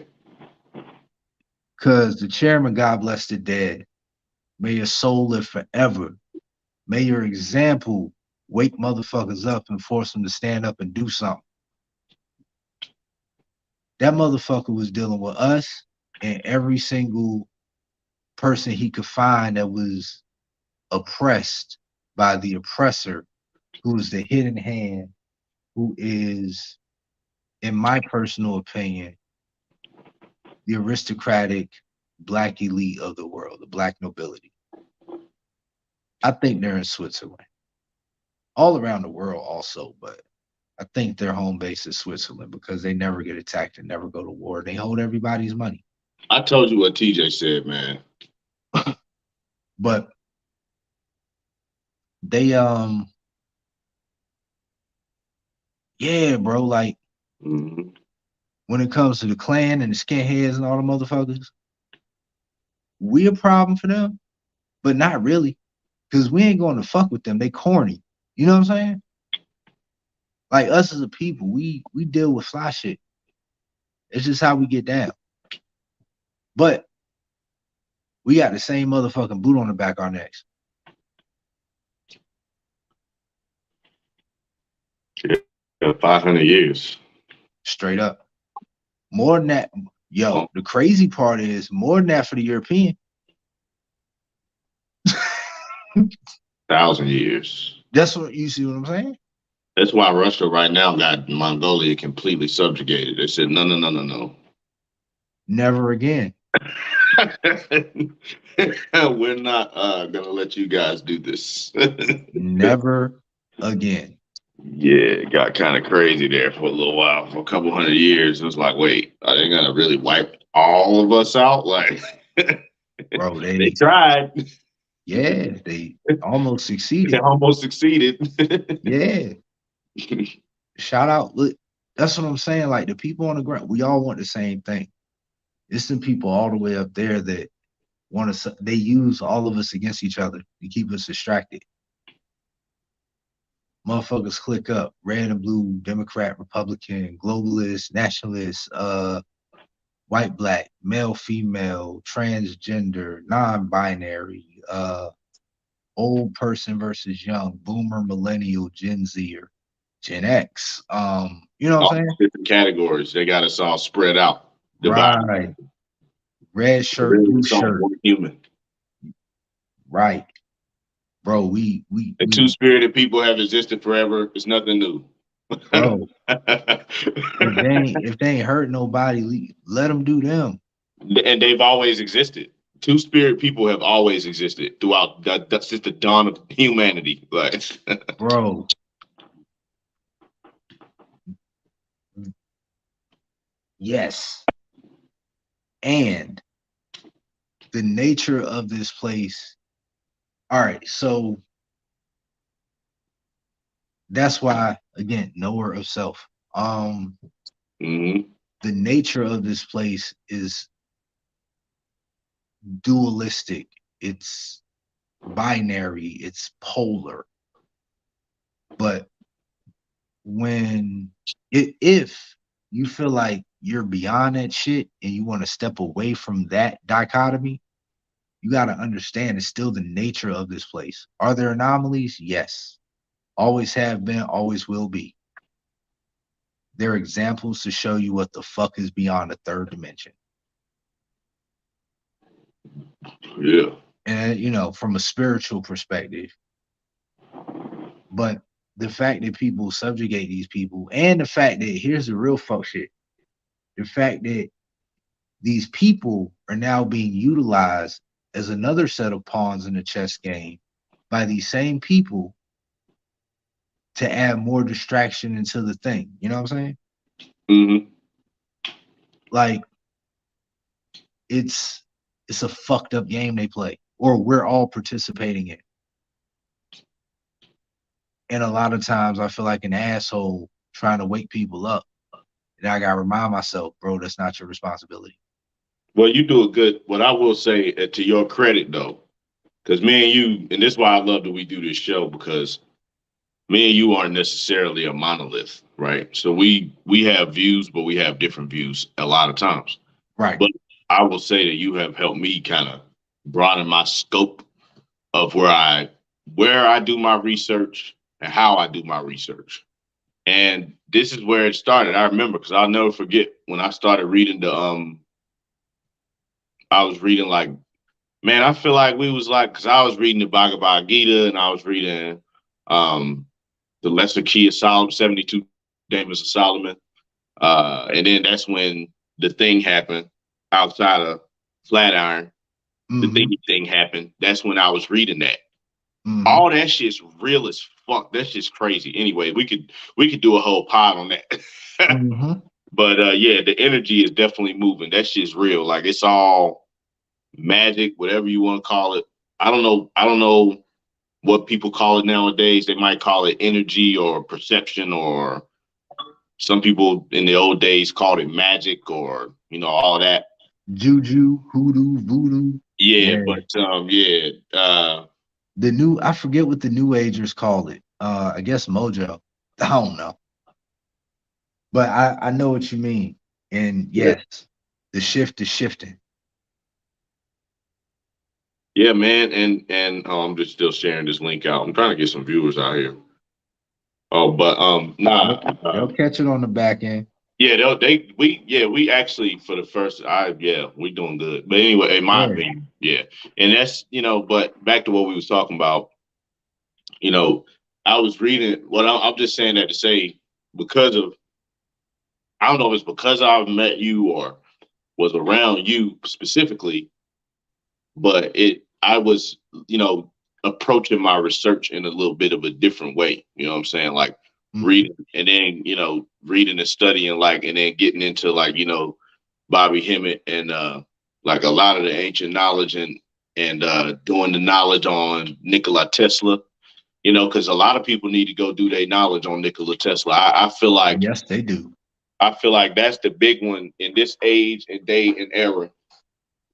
Because the chairman, God bless the dead, may your soul live forever. May your example wake motherfuckers up and force them to stand up and do something. That motherfucker was dealing with us and every single person he could find that was oppressed by the oppressor, who is the hidden hand, who is, in my personal opinion, the aristocratic black elite of the world, the black nobility. I think they're in Switzerland, all around the world also, but I think their home base is Switzerland because they never get attacked and never go to war. They hold everybody's money. I told you what TJ said, man. But they yeah, bro, like Hmm. when it comes to the Klan and the skinheads and all the motherfuckers, we a problem for them, but not really. Cause we ain't going to fuck with them. They corny. You know what I'm saying? Like us as a people, we deal with fly shit. It's just how we get down. But we got the same motherfucking boot on the back of our necks. Yeah, 500 years. Straight up. More than that. Oh, Yo, the crazy part is more than that for the European. 1,000 years. That's what you see what I'm saying? That's why Russia right now got Mongolia completely subjugated. They said, no, no, no, no, no. Never again. We're not gonna let you guys do this. Never again. Yeah, it got kind of crazy there for a little while, for a couple 100 years. It was like, wait, are they gonna really wipe all of us out? Like Bro, they tried, they almost they succeeded. almost succeeded. Yeah. Shout out. Look, that's what I'm saying. Like the people on the ground, we all want the same thing. It's some people all the way up there that want to, they use all of us against each other to keep us distracted. Motherfuckers click up red and blue, Democrat, Republican, globalist, nationalist, white, black, male, female, transgender, non-binary, old person versus young, boomer, millennial, Gen Z, or Gen X. You know what All I'm saying? different categories. They got us all spread out, divided. Right. Red shirt, Really, blue it's all shirt. one human. Right. Bro, we And two we spirited people have existed forever. It's nothing new. bro, if they ain't hurt nobody, let them do them. And they've always existed. Two spirit people have always existed throughout since the dawn of humanity. Like, Bro, yes. And the nature of this place. All right, so that's why again, knower of self. mhm. The nature of this place is dualistic. It's binary, it's polar. But when if you feel like you're beyond that shit and you want to step away from that dichotomy, you got to understand it's still the nature of this place. Are there anomalies? Yes. Always have been, always will be. There are examples to show you what the fuck is beyond the third dimension. Yeah. And, from a spiritual perspective, but the fact that people subjugate these people and the fact that here's the real fuck shit, the fact that these people are now being utilized as another set of pawns in the chess game by these same people to add more distraction into the thing. You know what I'm saying? Hmm. Like it's a fucked up game they play, or we're all participating in. And a lot of times I feel like an asshole trying to wake people up. And I gotta remind myself, bro, that's not your responsibility. Well, you do a good. What I will say, to your credit, though, because me and you, and this is why I love that we do this show, because me and you aren't necessarily a monolith, right? So we have views, but we have different views a lot of times. Right. But I will say that you have helped me kind of broaden my scope of where I do my research and how I do my research. And this is where it started. I remember, because I'll never forget when I started reading I was reading, like, man, I feel like we was like, because I was reading the Bhagavad Gita, and I was reading um the Lesser Key of Solomon, 72 Days of Solomon. And then that's when the thing happened outside of Flatiron. The Mm-hmm. thing happened. That's when I was reading that. Mm-hmm. All that shit's real as fuck. That's just crazy. Anyway, we could do a whole pod on that. Mm-hmm. But yeah, the energy is definitely moving. That shit's real. Like, it's all magic, whatever you want to call it. I don't know what people call it nowadays. They might call it energy or perception, or some people in the old days called it magic, or all that. Juju, hoodoo, voodoo. Yeah, Yeah. but yeah, I forget what the new agers call it. I guess mojo. I don't know. But I know what you mean. And yeah, yes, the shift is shifting. yeah, man. And I'm just still sharing this link out. I'm trying to get some viewers out here. Oh, but nah. They'll catch it on the back end. Yeah, we actually, for the first, we doing good. But anyway, in my Yeah. opinion, yeah, and that's, but back to what we was talking about. You know, I was reading. What I'm just saying that to say, because of, I don't know if it's because I've met you or was around you specifically. but I was, approaching my research in a little bit of a different way. You know what I'm saying? Like Mhm. reading and then, reading and studying, like, and then getting into, like, Bobby Hemmett and like a lot of the ancient knowledge, and doing the knowledge on Nikola Tesla, because a lot of people need to go do their knowledge on Nikola Tesla. Yes, they do. I feel like that's the big one in this age and day and era.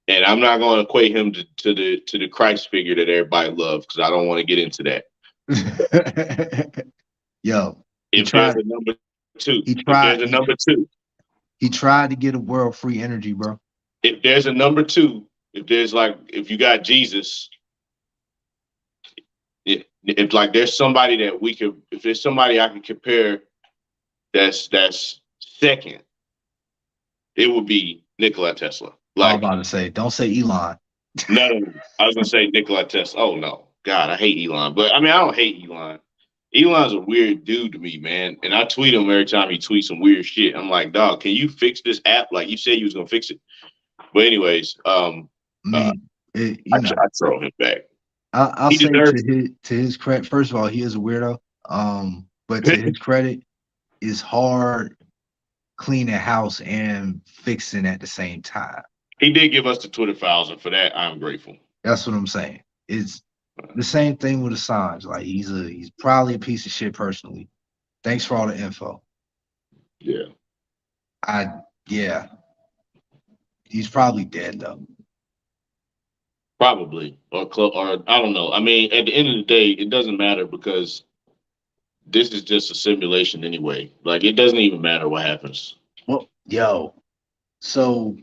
And I'm not going to equate him to the Christ figure that everybody loves, because I don't want to get into that. Yo, he If there's tried. a number two, He if tried. there's a number two, He tried to get a world free energy, bro. if there's a number two, if you got Jesus, if like there's somebody that we could, if there's somebody I can compare that's second, it would be Nikola Tesla. I'm Like, about to say, don't say Elon. no, no, no. I was gonna say Nikola Tesla. Oh no, God, I hate Elon. But I mean, I don't hate Elon. Elon's a weird dude to me, man. And I tweet him every time he tweets some weird shit. I'm like, dog, can you fix this app? Like you said you was gonna fix it. But anyways, I uh, mean, you know, I throw him back. I'll He say deserves to his credit. First of all, he is a weirdo. But to it. his credit, it's hard cleaning house and fixing at the same time. He did give us the Twitter files, and for that, I'm grateful. That's what I'm saying. It's the same thing with Assange. Like he's probably a piece of shit personally. Thanks for all the info. Yeah, I yeah, he's probably dead though. probably or I don't know. I mean, at the end of the day, it doesn't matter because this is just a simulation anyway. Like it doesn't even matter what happens. Well, yo, so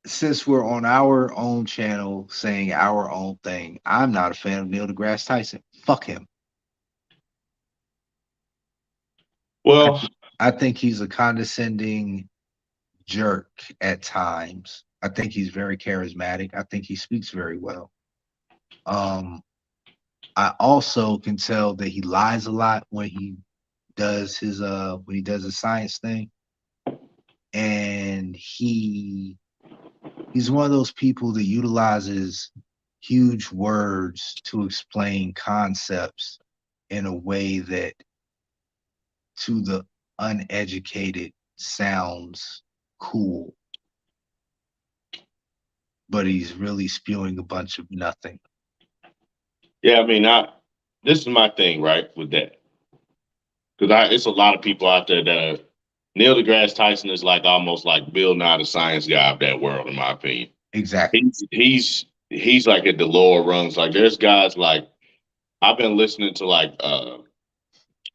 since we're on our own channel saying our own thing, I'm not a fan of Neil deGrasse Tyson. Fuck him. I, Well, I think he's a condescending jerk at times. I think he's very charismatic. I think he speaks very well. Um, I also can tell that he lies a lot when he does his science thing. And he's one of those people that utilizes huge words to explain concepts in a way that to the uneducated sounds cool, but he's really spewing a bunch of nothing. yeah, I mean, this is my thing, right, with that. Because it's a lot of people out there that are Neil deGrasse Tyson is like almost like Bill Nye the science guy of that world, in my opinion. Exactly. He's like at the lower rungs. Like there's guys like I've been listening to like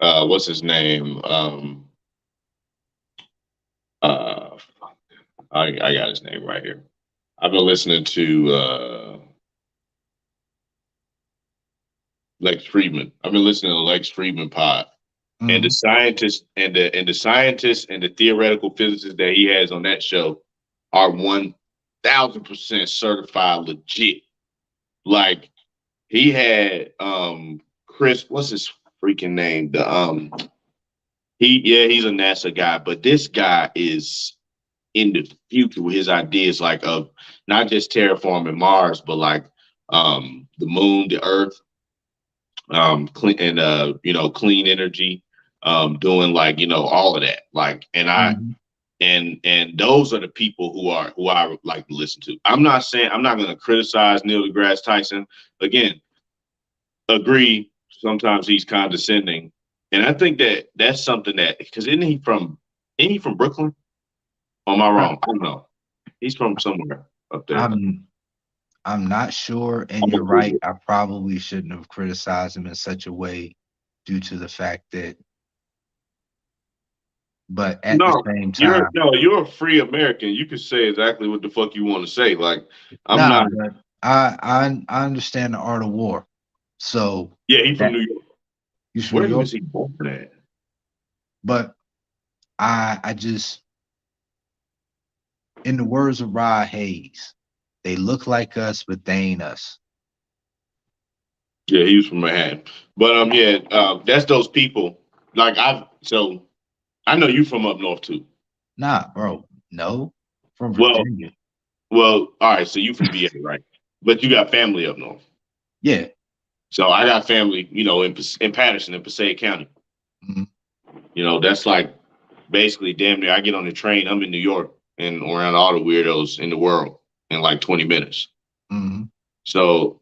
what's his name? Uh I got his name right here. I've been listening to Lex Friedman. I've been listening to Lex Friedman pod. And the Mhm. scientists and the scientists and the theoretical physicists that he has on that show are 1,000% certified legit. Like he had Chris, what's his freaking name? He's a NASA guy, but this guy is in the future with his ideas like of not just terraforming Mars, but like the moon, the Earth, clean and clean energy, doing like all of that. Like Mhm. and those are the people who I like to listen to. I'm not going to criticize Neil deGrasse Tyson. Again, agree. Sometimes he's condescending, and I think that's something that because isn't he from Brooklyn? Or am I I, wrong? I don't know. He's from somewhere up there. I'm I'm not sure, and I'm you're gonna right. Google it. I probably shouldn't have criticized him in such a way due to the fact that, but at the No, same time, you're a free American. You can say exactly what the fuck you want to say. Like I'm nah, not. but I understand the art of war. So Yeah, he's from that New York. he's from New Where York, was he born at? but I just, in the words of Rod Hayes, they look like us, but they ain't us. Yeah, he was from Manhattan. But yeah, that's those people. Like I know you from up north too. Nah, bro, no. from Well, Virginia. all right. So you from VA, right? But you got family up north. Yeah. So I got family, in Patterson in Passaic County. Mhm. That's like basically damn near. I get on the train, I'm in New York and around all the weirdos in the world in like 20 minutes. Mhm. So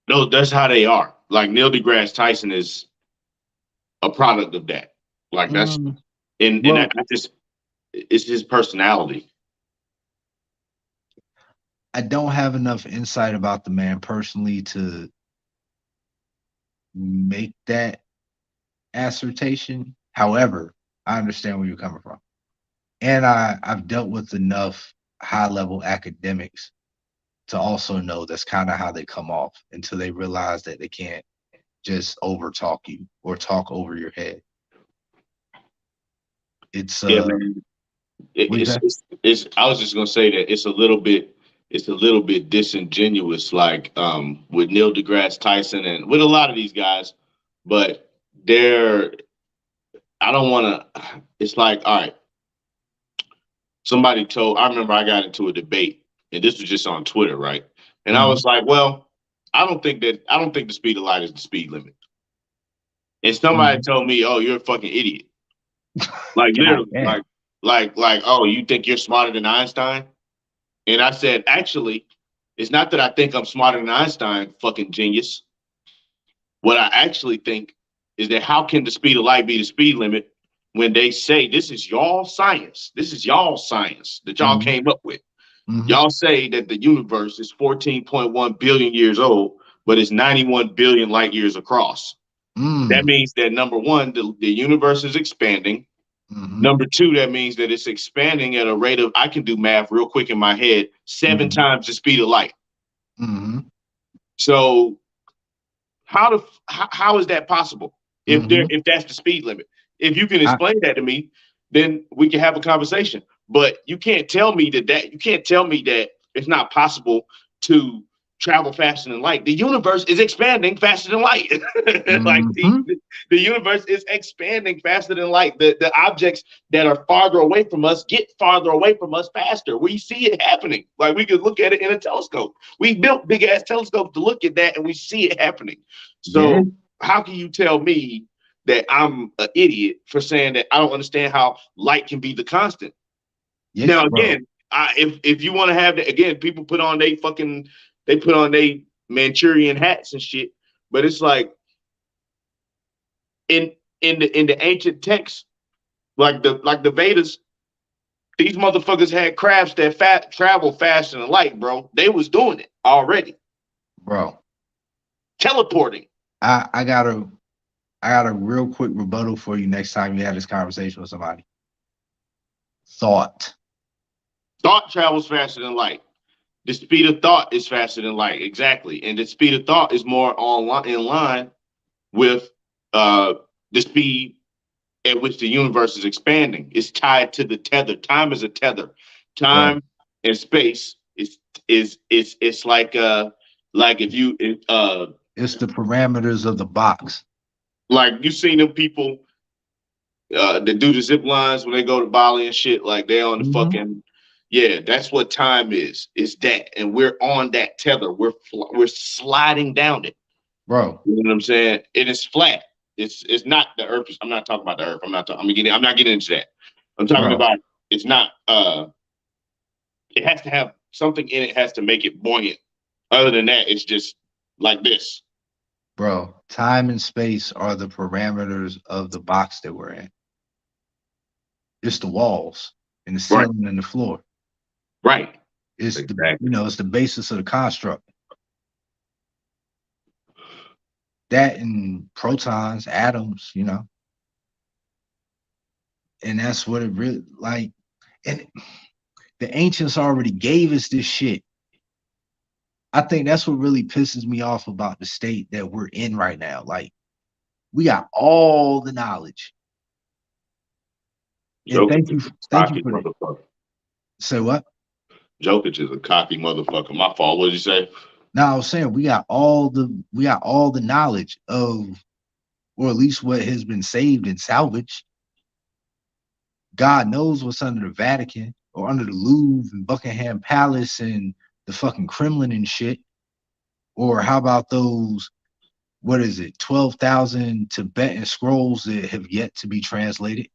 no, that's how they are. Like Neil deGrasse Tyson is a product of that. Like that's Mm. and Well, that just it's his personality. I don't have enough insight about the man personally to make that assertion. However, I understand where you're coming from. And I've dealt with enough high level academics to also know that's kind of how they come off until they realize that they can't just over talk you or talk over your head. It's Yeah, man. what is that? I was just gonna say that it's a little bit disingenuous, like with Neil deGrasse Tyson and with a lot of these guys, but they're I don't want to. It's like, all right, I remember I got into a debate, and this was just on Twitter, right? And I Mhm. was like, well, I don't think the speed of light is the speed limit. And somebody Mhm. told me, oh, you're a fucking idiot. Like God literally, damn. oh, you think you're smarter than Einstein? And I said, actually, it's not that I think I'm smarter than Einstein, fucking genius. What I actually think is that how can the speed of light be the speed limit when they say this is y'all science? This is y'all science that y'all Mhm. came up with. Mhm. Y'all say that the universe is 14.1 billion years old, but it's 91 billion light years across. That Mm. means that number one, the universe is expanding. Mhm. Number two, that means that it's expanding at a rate of, I can do math real quick in my head, seven Mhm. times the speed of light. Mhm. So how is that possible? Mhm. If that's the speed limit, if you can I explain that to me, then we can have a conversation. But you can't tell me that it's not possible to travel faster than light. The universe is expanding faster than light. Like Mhm. the universe is expanding faster than light. The objects that are farther away from us get farther away from us faster. We see it happening. Like we could look at it in a telescope. We built big ass telescopes to look at that, and we see it happening. Yeah. So how can you tell me that I'm an idiot for saying that I don't understand how light can be the constant? Yeah, Now bro. again, if you want to have that again, people put on they Manchurian hats and shit, but it's like in in the ancient texts, like the Vedas, these motherfuckers had crafts that travel faster than light, bro. They was doing it already, Bro. teleporting. I got a real quick rebuttal for you next time you have this conversation with somebody. Thought. Thought travels faster than light. The speed of thought is faster than light, exactly, and the speed of thought is more in line with uh, the speed at which the universe is expanding. It's tied to the tether. Time is a tether. Bro. Time and space is like if you It's the parameters of the box. like you seen them people that do the zip lines when they go to Bali and shit. Like they're on the Mhm. fucking yeah. That's what time is. It's that, and we're on that tether. We're sliding down it. Bro. You know what I'm saying? It is flat. It's not the earth. I'm not talking about the earth. I'm not getting into that. I'm talking Bro. about it's not it has to have something in it has to make it buoyant. Other than that, it's just like this. Bro. Time and space are the parameters of the box that we're in. It's the walls and the Right. ceiling and the floor. Right. It's the Exactly. it's the basis of the construct. That and protons, atoms, and that's what it really like. And the ancients already gave us this shit. I think that's what really pisses me off about the state that we're in right now. Like we got all the knowledge. And Jokic is a thank you cocky for that. motherfucker. Say what? Jokic is a cocky motherfucker. My fault. What did you say? Now I was saying we got all the knowledge of, or at least what has been saved and salvaged. God knows what's under the Vatican or under the Louvre and Buckingham Palace and the fucking Kremlin and shit. Or how about those, what is it, 12,000 Tibetan scrolls that have yet to be translated?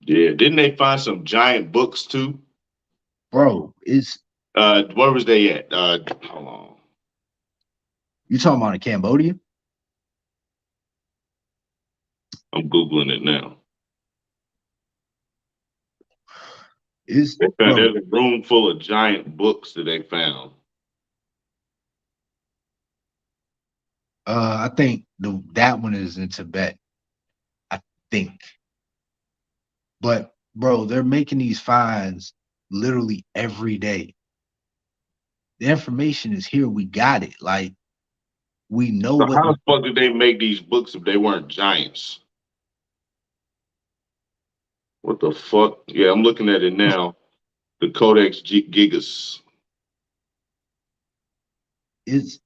Yeah, didn't they find some giant books too? Bro, it's, Where was they at? Hold on. you talking about in Cambodia? I'm Googling it now. It's, They found bro, there's a room full of giant books that they found. I think that one is in Tibet, I think. But bro, they're making these finds literally every day. The information is here. We got it. Like, we know So what how the fuck did they make these books if they weren't giants? What the fuck? Yeah, I'm looking at it now. The Codex Gigas. is.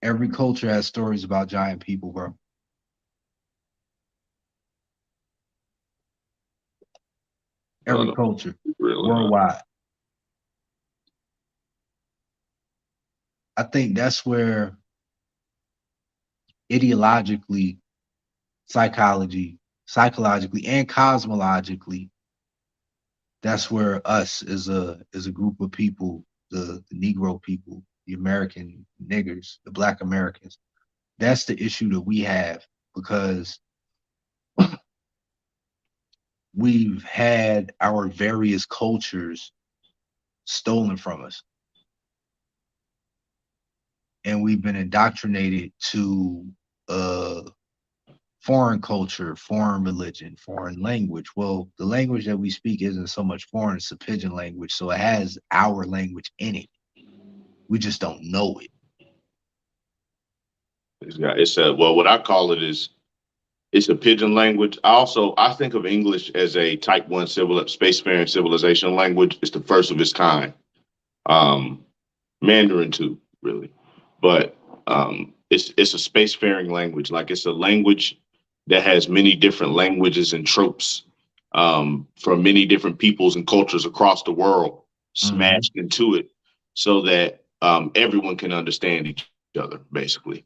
Every culture has stories about giant people, bro. Every No, culture really not. worldwide. I think that's where ideologically, psychologically, and cosmologically, that's where us as a group of people, the Negro people, the American niggers, the Black Americans, that's the issue that we have because we've had our various cultures stolen from us. And we've been indoctrinated to uh foreign culture, foreign religion, foreign language. Well, the language that we speak isn't so much foreign, it's a pidgin language. So it has our language in it. We just don't know it. It's a well, what I call it is it's a pidgin language. I think of English as a Type 1 spacefaring civilization language. It's the first of its kind. Um, Mandarin too, really, but it's a spacefaring language. Like it's a language that has many different languages and tropes from many different peoples and cultures across the world Mm-hmm. smashed into it, so that everyone can understand each other, basically.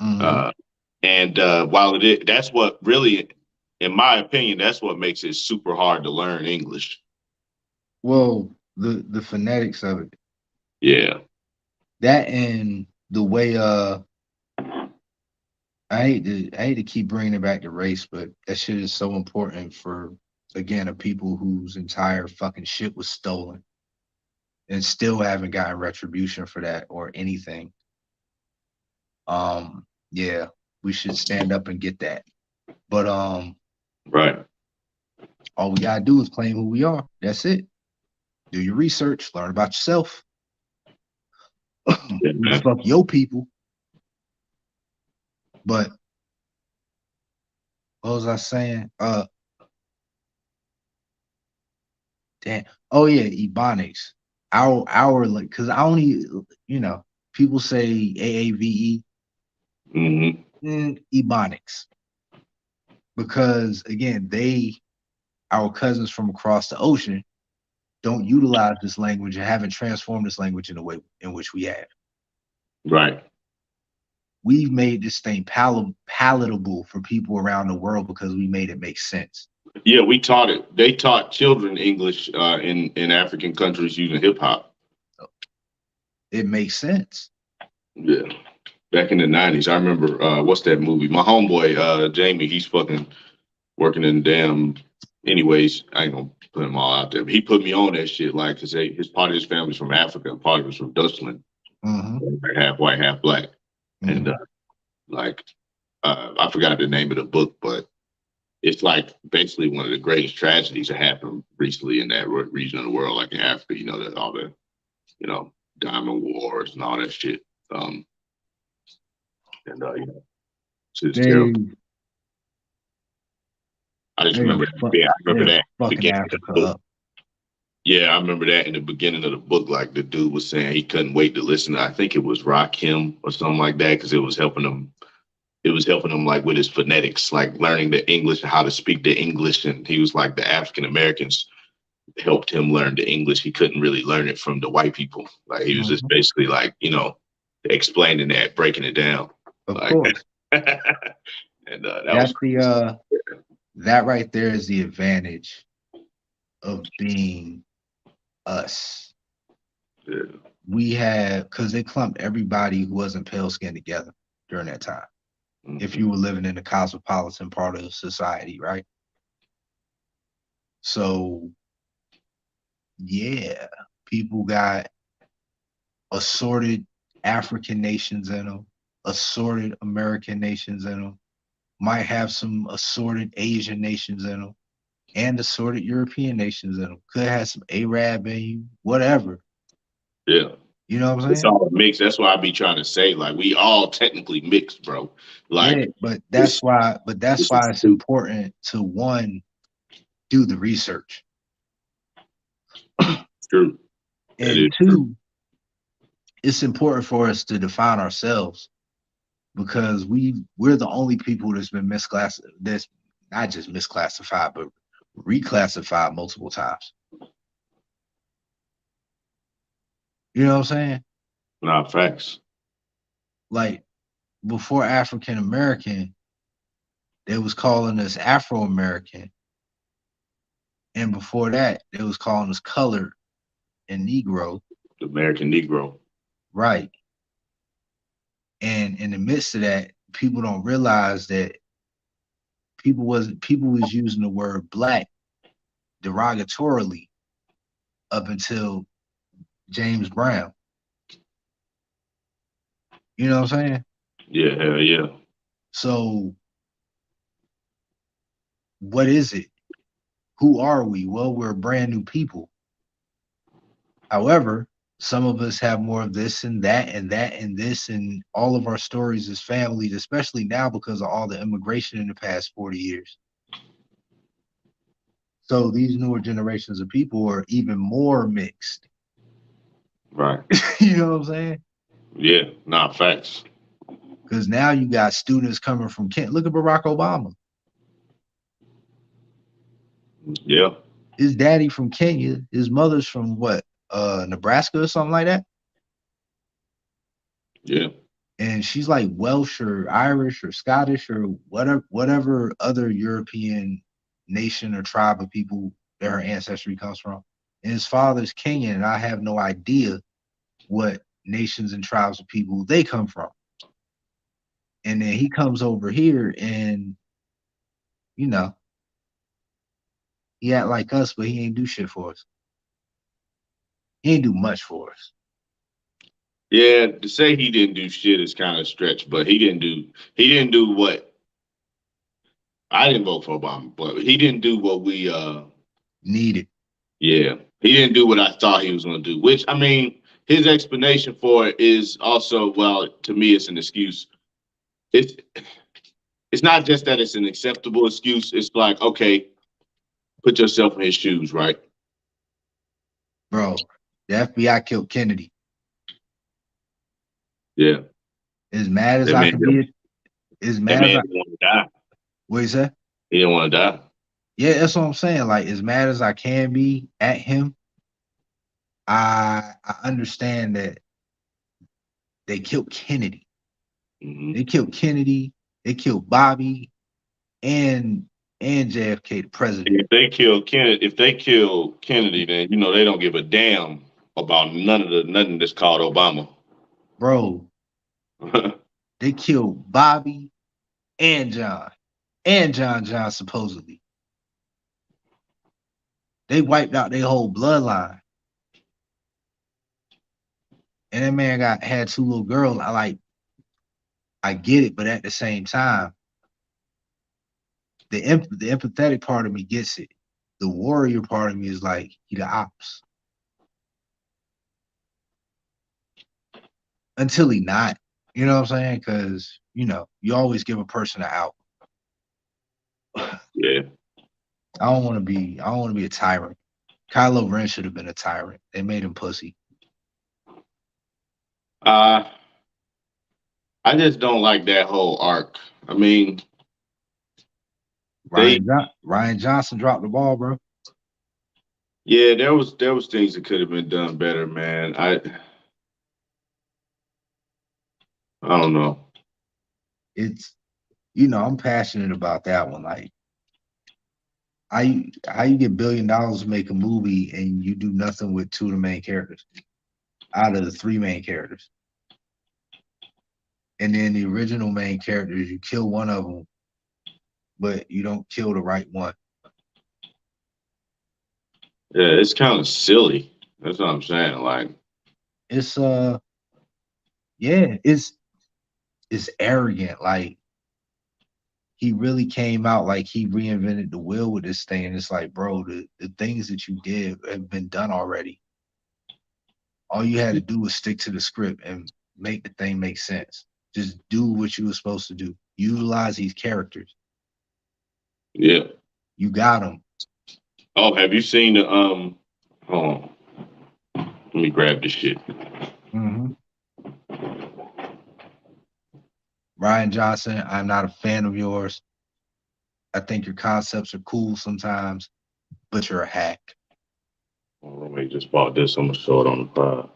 Mm-hmm. Uh, and while that's what really, in my opinion, that's what makes it super hard to learn English. Well, the phonetics of it, Yeah, that and the way I hate to keep bringing it back to race, but that shit is so important for again a people whose entire fucking shit was stolen and still haven't gotten retribution for that or anything. Yeah, we should stand up and get that. But right. all we gotta do is claim who we are. That's it. Do your research, learn about yourself. Yeah, Who the man. fuck your people? But what was I saying? Damn. Oh yeah, Ebonics. Our like, cause I only, you know, people say AAVE, Hmm. Ebonics, because again, our cousins from across the ocean, don't utilize this language and haven't transformed this language in the way in which we have. Right. We've made this thing palatable for people around the world because we made it make sense. Yeah, we taught it. They taught children English in African countries using hip hop. It makes sense. Yeah, back in the '90s. I remember what's that movie? My homeboy Jamie. He's fucking working in damn. Anyways, I ain't gonna put him all out there. But he put me on that shit, like, cause his part of his family's from Africa, and part of it's from Dutchland, Mm-hmm. half white, half black, and Mm-hmm. like I forgot the name of the book, but it's like basically one of the greatest tragedies that happened recently in that region of the world, like in Africa. You know that all the diamond wars and all that shit. Um, and it's terrible. They I just they remember are that. fuck Yeah, I remember they're that fucking beginning of Africa the book. up. Yeah, I remember that in the beginning of the book. Like the dude was saying he couldn't wait to listen. I think it was Rakim or something like that because it was helping him it was helping him like with his phonetics, like learning the English and how to speak the English. And he was like the African Americans helped him learn the English. He couldn't really learn it from the white people. Like he was just Mhm. basically like, explaining that, breaking it down. Of Like course. and that was That's the that right there is the advantage of being us. yeah. We had because they clumped everybody who wasn't pale skinned together during that time. If you Mhm. were living in the cosmopolitan part of society, right? So yeah, people got assorted African nations in them, assorted American nations in them, might have some assorted Asian nations in them, and assorted European nations in them. Could have some Arab in you, whatever. Yeah. You know what I'm It's saying? all mixed. That's why I be trying to say, like, we all technically mixed, bro. Yeah, Like, but this, that's this why is it's important to one, do the research. true. That And is true. two, it's important for us to define ourselves because we're the only people that's been misclassified, that's not just misclassified, but reclassified multiple times. You know what I'm saying? Nah, facts. Like before African American, they was calling us Afro American, and before that, they was calling us colored and Negro. The American Negro. Right. And in the midst of that, people don't realize that people was using the word black derogatorily up until James Brown. You know what I'm saying? Yeah, hell yeah. So what is it? Who are we? Well, we're brand new people. However, some of us have more of this and that and that and this, and all of our stories as families, especially now because of all the immigration in the past 40 years. So these newer generations of people are even more mixed. Right. You know what I'm saying? Yeah, nah, facts. Because now you got students coming from Kent. Look at Barack Obama. Yeah, His daddy from Kenya. His mother's from what? Nebraska or something like that. yeah, And she's like Welsh or Irish or Scottish or whatever other European nation or tribe of people that her ancestry comes from. And his father's Kenyan, and I have no idea what nations and tribes of people they come from. And then he comes over here and, you know, he act like us, but he ain't do shit for us. He ain't do much for us. yeah. To say he didn't do shit is kind of stretch, but he didn't do what I didn't vote for Obama, but he didn't do what we Needed. yeah, he didn't do what I thought he was going to do. Which I mean, his explanation for it is also well to me it's an excuse. It's it's not just that it's an acceptable excuse. It's like okay, put yourself in his shoes, right? Bro, the FBI killed Kennedy. Yeah, As mad as that I man could be, as that mad as man I, didn't want to die. what you say? He didn't want to die. Yeah, that's what I'm saying. Like, as mad as I can be at him, I understand that they killed Kennedy. Hmm. They killed Kennedy. They killed Bobby and JFK, the president. If they kill Kennedy, then they don't give a damn about nothing that's called Obama. Bro, they killed Bobby and John supposedly. They wiped out their whole bloodline. And that man had two little girls. I get it, but at the same time, the empathetic part of me gets it. The warrior part of me is like, he the ops. Until he not. You know what I'm saying? Because, you always give a person an out. I Yeah. don't want to be a tyrant. Kylo Ren should have been a tyrant. They made him pussy. Uh I just don't like that whole arc. I mean, they Ryan Johnson dropped the ball, bro. yeah, there was things that could have been done better, man. I don't know. It's I'm passionate about that one. Like, how you get $1 billion to make a movie and you do nothing with two of the main characters out of the three main characters, and then the original main characters you kill one of them, but you don't kill the right one. Yeah, it's kind of silly. That's what I'm saying. Like, It's yeah, it's arrogant. Like, he really came out like he reinvented the wheel with this thing. It's like, bro, the things that you did have been done already. All you had to do was stick to the script and make the thing make sense. Just do what you were supposed to do. Utilize these characters. yeah. You got them. Oh, have you seen the hold on. Let me grab this shit. Mm-hmm. Ryan Johnson, I'm not a fan of yours. I think your concepts are cool sometimes, but you're a hack. My roommate just bought this. I'm gonna show it on the pod.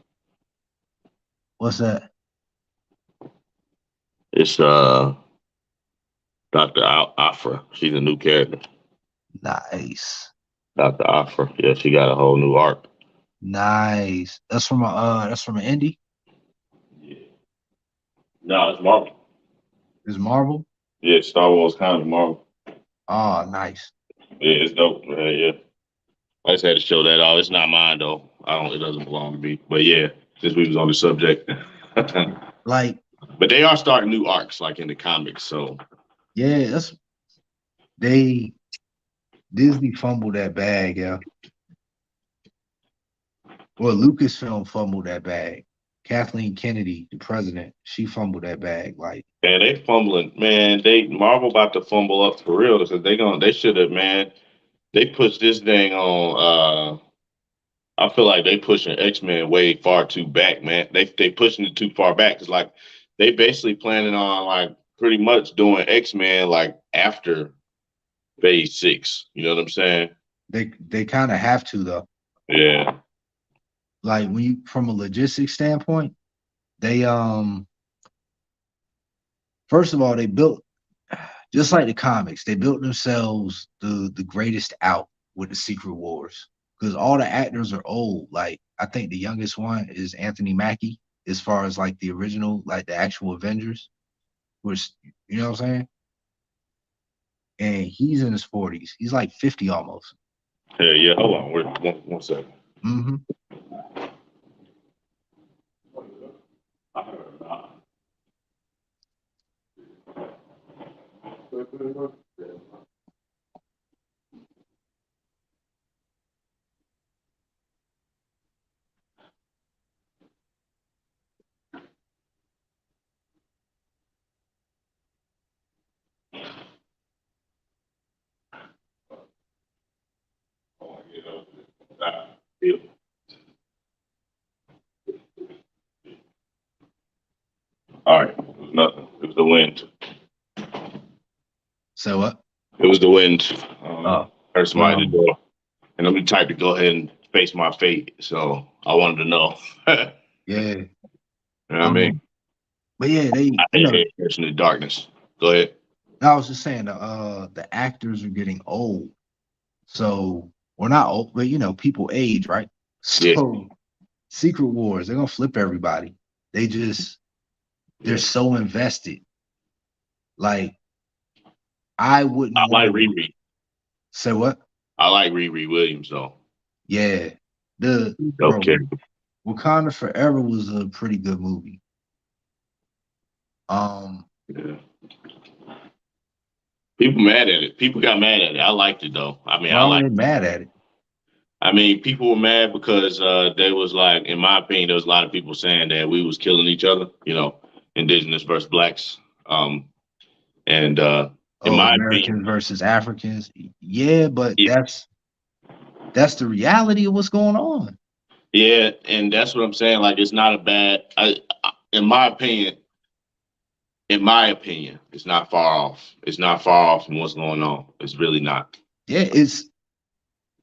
What's that? It's Dr. Afra. She's a new character. Nice. Dr. Afra. Yeah, she got a whole new arc. Nice. That's from an indie. Yeah. No, it's Marvel. Is Marvel? Yeah, Star Wars kind of Marvel. Oh, nice. Yeah, it's dope. Yeah. I just had to show that off. It's not mine though. It doesn't belong to me. But yeah, since we was on the subject. Like, But they are starting new arcs like in the comics, so yeah, they Disney fumbled that bag, yeah. Or Lucasfilm fumbled that bag. Kathleen Kennedy, the president, she fumbled that bag. Like, yeah, they fumbling, man. They Marvel about to fumble up for real because they should have, man. They pushed this thing on. I feel like they pushing X Men way far too back, man. They pushing it too far back. It's like they basically planning on like pretty much doing X Men like after Phase 6. You know what I'm saying? they kind of have to though. Yeah, Like, when you from a logistics standpoint, they first of all, they built, just like the comics, they built themselves the greatest out with the Secret Wars because all the actors are old. Like, I think the youngest one is Anthony Mackie, as far as like the original, like the actual Avengers, which, you know what I'm saying? And he's in his 40s. He's like 50 almost. yeah. Hold on, one second. Mm-hmm. All right, it was nothing. It was the wind. So what? It was the wind. Oh, Heard somebody at the um, door, and I'm the type to go ahead and face my fate. So I wanted to know. yeah. You know what I mean? But yeah, I hate person in the darkness. Go ahead. I was just saying the actors are getting old. So we're not old, but people age, right? Yeah, So Secret Wars, they're gonna flip everybody. They're yeah. so invested. Like, I wouldn't I want like to Riri. say what? I like Riri Williams though. Yeah. The bro, Okay. Wakanda Forever was a pretty good movie. Um, Yeah. People mad at it. People got mad at it. I liked it though. why were they mad at it? People were mad because they was like, in my opinion, there was a lot of people saying that we was killing each other. Indigenous versus blacks. And in Oh, my Americans opinion, versus Africans. Yeah, but yeah, that's the reality of what's going on. yeah, and that's what I'm saying. Like, it's not a bad. In my opinion, in my opinion, it's not far off. It's not far off from what's going on. It's really not.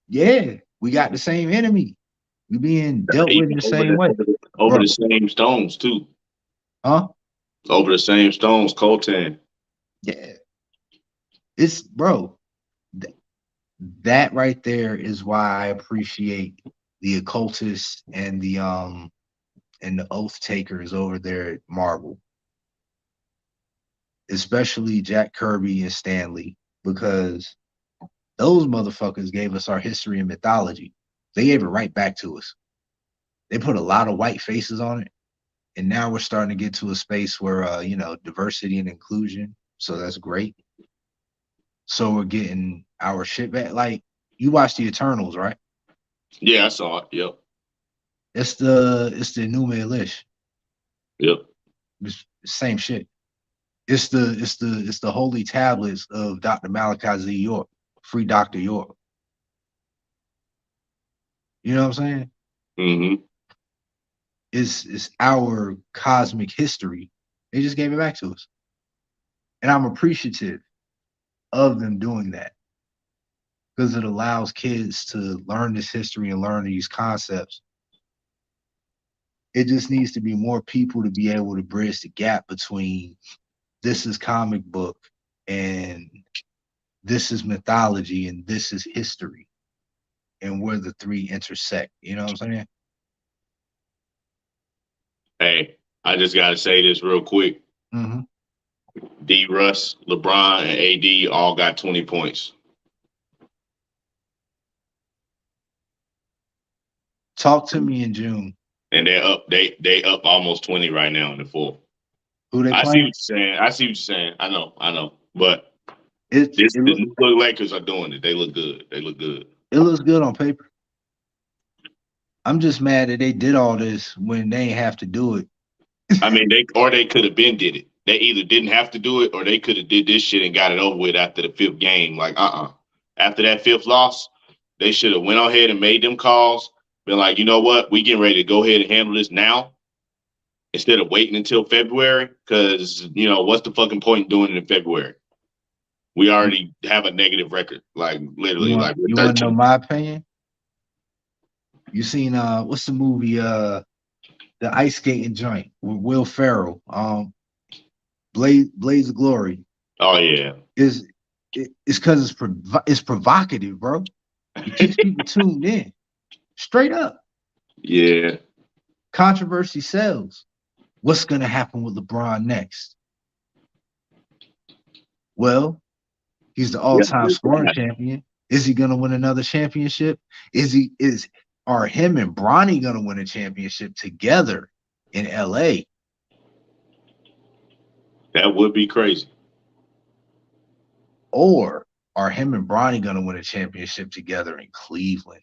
Yeah, we got the same enemy. We being dealt with in Even the same way, over the bro. same stones too. Huh? Over the same stones, Coltan. Yeah, it's bro. th- that right there is why I appreciate the occultists and the oath takers over there at Marvel, especially Jack Kirby and Stanley, because those motherfuckers gave us our history and mythology. They gave it right back to us. They put a lot of white faces on it, and now we're starting to get to a space where diversity and inclusion. So that's great. So we're getting our shit back. Like you watch the Eternals, right? Yeah, I saw it. Yep. It's the Enuma Elish. Yep. It's the same shit. It's the holy tablets of Dr. Malachi Z. York, free Dr. York. You know what I'm saying? Mm-hmm. It's our cosmic history. They just gave it back to us. And I'm appreciative of them doing that because it allows kids to learn this history and learn these concepts. It just needs to be more people to be able to bridge the gap between this is comic book and this is mythology and this is history and where the three intersect. You know what I'm saying? Hey, I just gotta say this real quick. Mm-hmm. D. Russ, LeBron, and AD all got 20 points, Talk to me in June. and they're up. They up almost 20 right now in the fourth. Who they I see what playing? you're saying. I see what you're saying. I know. I know. But It this it the look New York Lakers are doing it. They look good. They look good. it looks good on paper. I'm just mad that they did all this when they ain't have to do it. I mean, they could have been did it. They either didn't have to do it or they could have did this shit and got it over with after the fifth game. Like, after that fifth loss, they should have went ahead and made them calls. Been like, you know what? We getting ready to go ahead and handle this now instead of waiting until February. Because what's the fucking point in doing it in February? We already have a negative record. Like You literally, want like we're you want to know 13. my opinion? You seen what's the movie the ice skating joint with Will Ferrell? Blaze of Glory Oh yeah, is it's because it's provocative, bro. It keeps people tuned in. Straight up, yeah. controversy sells. What's gonna happen with LeBron next? Well, he's the Yeah, all-time scoring champion. Is he gonna win another championship? Are him and Bronny gonna win a championship together in LA? that would be crazy. Or are him and Bronny gonna win a championship together in Cleveland?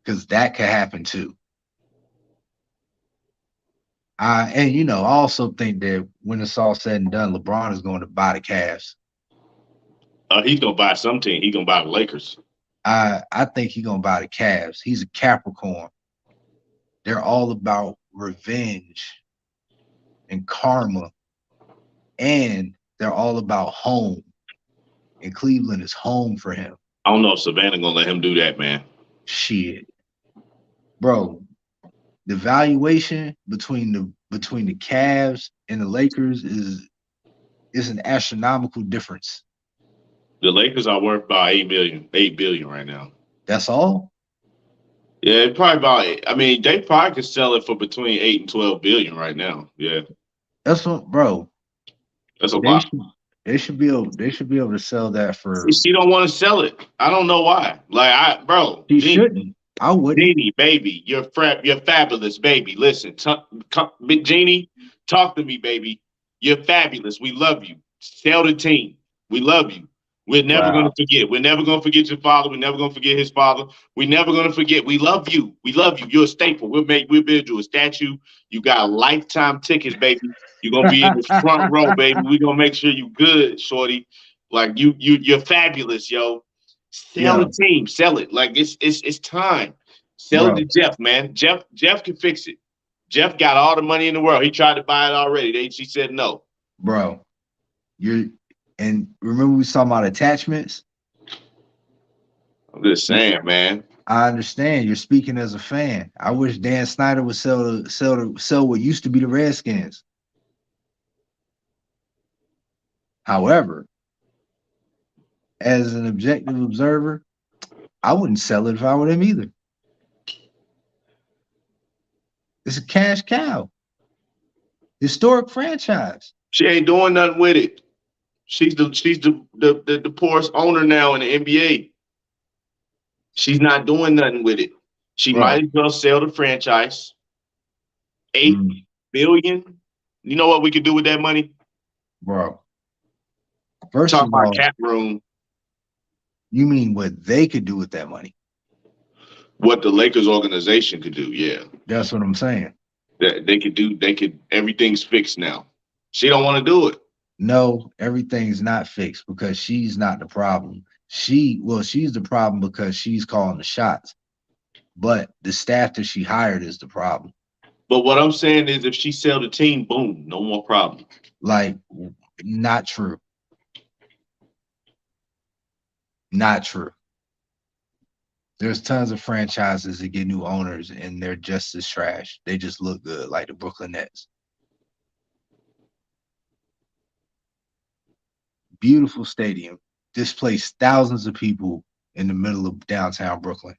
Because that could happen too. I also think that when it's all said and done, LeBron is going to buy the Cavs. He's gonna buy some team. He's gonna buy the Lakers. I think he's gonna buy the Cavs. He's a Capricorn. They're all about revenge and karma, and they're all about home. And Cleveland is home for him. I don't know if Savannah gonna let him do that, man. Shit, bro. The valuation between the Cavs and the Lakers is an astronomical difference. The Lakers are worth about 8 billion right now. That's all. Yeah, probably about. I mean, they probably could sell it for between 8 and 12 billion right now. Yeah, That's what, bro. that's a They lot. should they should be able to sell that for. She don't want to sell it. I don't know why. Like bro, She Gene, shouldn't. I wouldn't. Jeannie, baby, you're fabulous, baby. Listen, Big Jeannie, talk to me, baby. You're fabulous. We love you. Tell the team we love you. We're never gonna Wow. forget. We're never gonna forget your father. We're never gonna forget his father. We're never gonna forget. We love you. We love you. You're a staple. We'll build you a statue. You got lifetime tickets, baby. You're gonna be in the front row, baby. We're gonna make sure you good, shorty. Like you're fabulous, yo. Sell the Yo, team, sell it. Like it's time. Sell it bro. to Jeff, man. Jeff can fix it. Jeff got all the money in the world. He tried to buy it already. She said no. Bro, and remember we was talking about attachments? I'm just saying, man. I understand you're speaking as a fan. I wish Dan Snyder would sell what used to be the Redskins. However, as an objective observer, I wouldn't sell it if I were them either. It's a cash cow. Historic franchise. She ain't doing nothing with it. She's the poorest owner now in the NBA. She's not doing nothing with it. She Bro. might as well sell the franchise. $8 billion. You know what we could do with that money? Bro. First Talk of all, about cap room. You mean what they could do with that money? What the Lakers organization could do, yeah. That's what I'm saying. That they could everything's fixed now. She don't want to do it. No, everything's not fixed because she's not the problem. She's the problem because she's calling the shots. But the staff that she hired is the problem. But what I'm saying is if she sell the team, boom, no more problem. Like, not true. Not true. There's tons of franchises that get new owners and they're just as trash. They just look good, like the Brooklyn Nets. Beautiful stadium, displays thousands of people in the middle of downtown Brooklyn.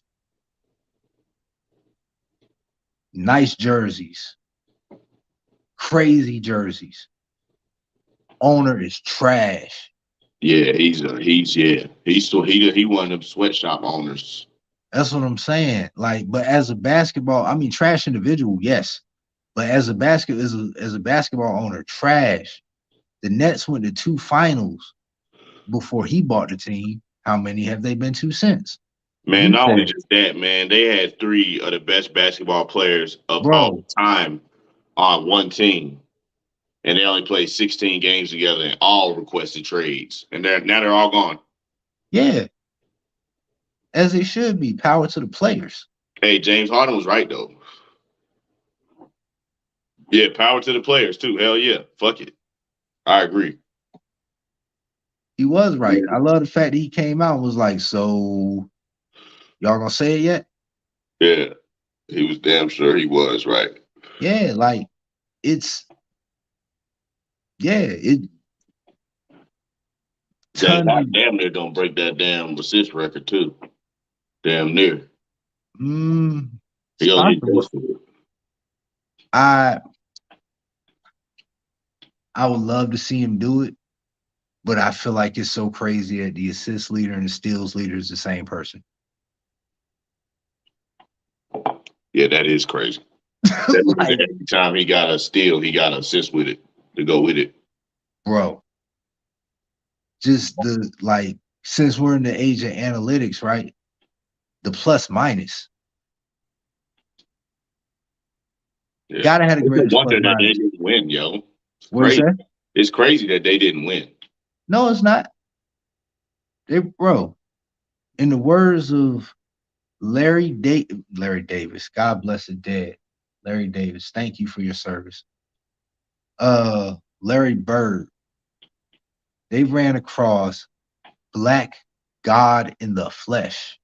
Nice jerseys, crazy jerseys. Owner is trash. Yeah, he one of them sweatshop owners. That's what I'm saying. Like, but as a basketball, I mean, trash individual, yes, but as a basketball owner, trash. The Nets went to 2 finals before he bought the team. How many have they been to since? Man, not only just that, man, they had 3 of the best basketball players of all time on one team. And they only played 16 games together and all requested trades. And now they're all gone. Yeah. As they should be. Power to the players. Hey, James Harden was right, though. Yeah, power to the players, too. Hell yeah. Fuck it. I agree. He was right. I love the fact that he came out and was like, so y'all gonna say it yet? Yeah. He was damn sure he was right. Yeah, like damn near don't break that damn assist record too. Damn near. I would love to see him do it, but I feel like it's so crazy that the assist leader and the steals leader is the same person. Yeah, that is crazy. Like, every time he got a steal, he got an assist with it to go with it. Bro, just since we're in the age of analytics, right? The plus minus. Yeah. Gotta have a great wonder that they didn't win, yo. It's crazy that they didn't win. No, it's not. Bro, in the words of Larry Davis, God bless the dead. Larry Davis, thank you for your service. Larry Bird, they ran across Black God in the flesh.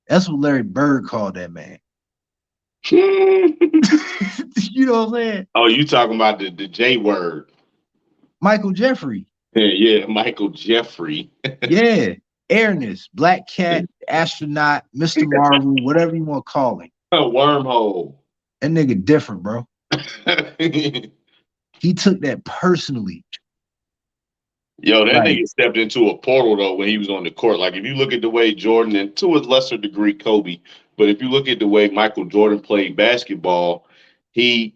That's what Larry Bird called that man. You know what I'm saying? Oh, you talking about the J word. Michael Jeffrey. Yeah, Michael Jeffrey. Yeah. Airness, Black Cat, astronaut, Mr. Marvel, whatever you want to call him. A wormhole. That nigga different, bro. He took that personally. Yo, that nigga stepped into a portal, though, when he was on the court. Like, if you look at the way Jordan, and to a lesser degree Kobe, but if you look at the way Michael Jordan played basketball, it's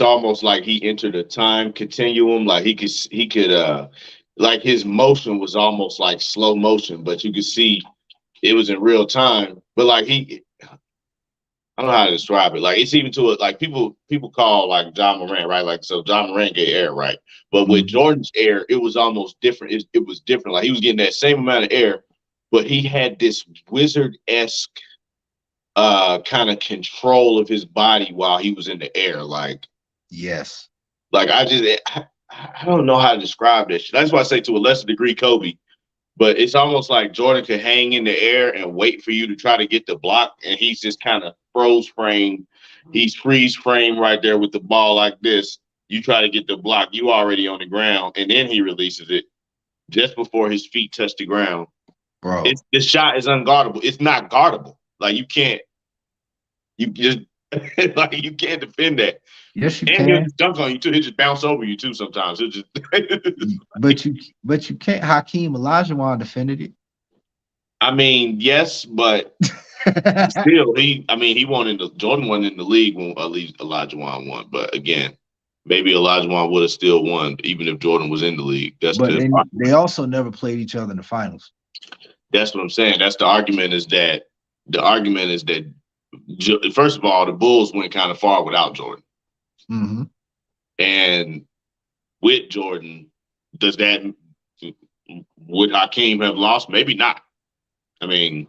almost like he entered a time continuum. Like, he could, like, his motion was almost like slow motion, but you could see it was in real time. But, like, I don't know how to describe it. Like, it's even to it, like, people call, like, John Morant, right? Like, so John Morant get air, right? But with Jordan's air, it was almost different. It was different. Like, he was getting that same amount of air, but he had this wizard-esque kind of control of his body while he was in the air. Yes, I don't know how to describe this shit. That's why I say to a lesser degree Kobe, but it's almost like Jordan could hang in the air and wait for you to try to get the block, and he's just kind of froze frame. He's freeze frame right there with the ball like this. You try to get the block, you already on the ground, and then he releases it just before his feet touch the ground. bro. The shot is unguardable. It's not guardable. Like you can't, you just like you can't defend that. Yes, you And he'll can. just dunk on you too. He'll just bounce over you too sometimes. He'll just But you can't. Hakeem Olajuwon defended it. I mean, yes, but still he won in the Jordan won in the league when at least Olajuwon won. But again, maybe Olajuwon would have still won even if Jordan was in the league. But they also never played each other in the finals. That's what I'm saying. That's the argument is that first of all, the Bulls went kind of far without Jordan. Mm-hmm. And with Jordan, would Hakeem have lost? Maybe not. I mean,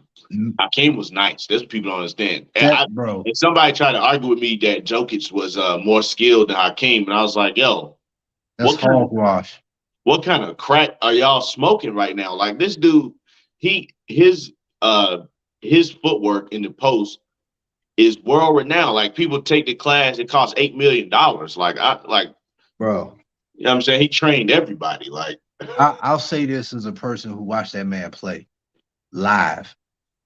Hakeem was nice. That's what people don't understand. Bro. And somebody tried to argue with me that Jokic was more skilled than Hakeem, and I was like, yo, that's hogwash. What kind of crack are y'all smoking right now? Like this dude, his footwork in the post is world renowned. Like people take the class, it costs $8 million. Bro. You know what I'm saying? He trained everybody. Like I'll say this as a person who watched that man play live.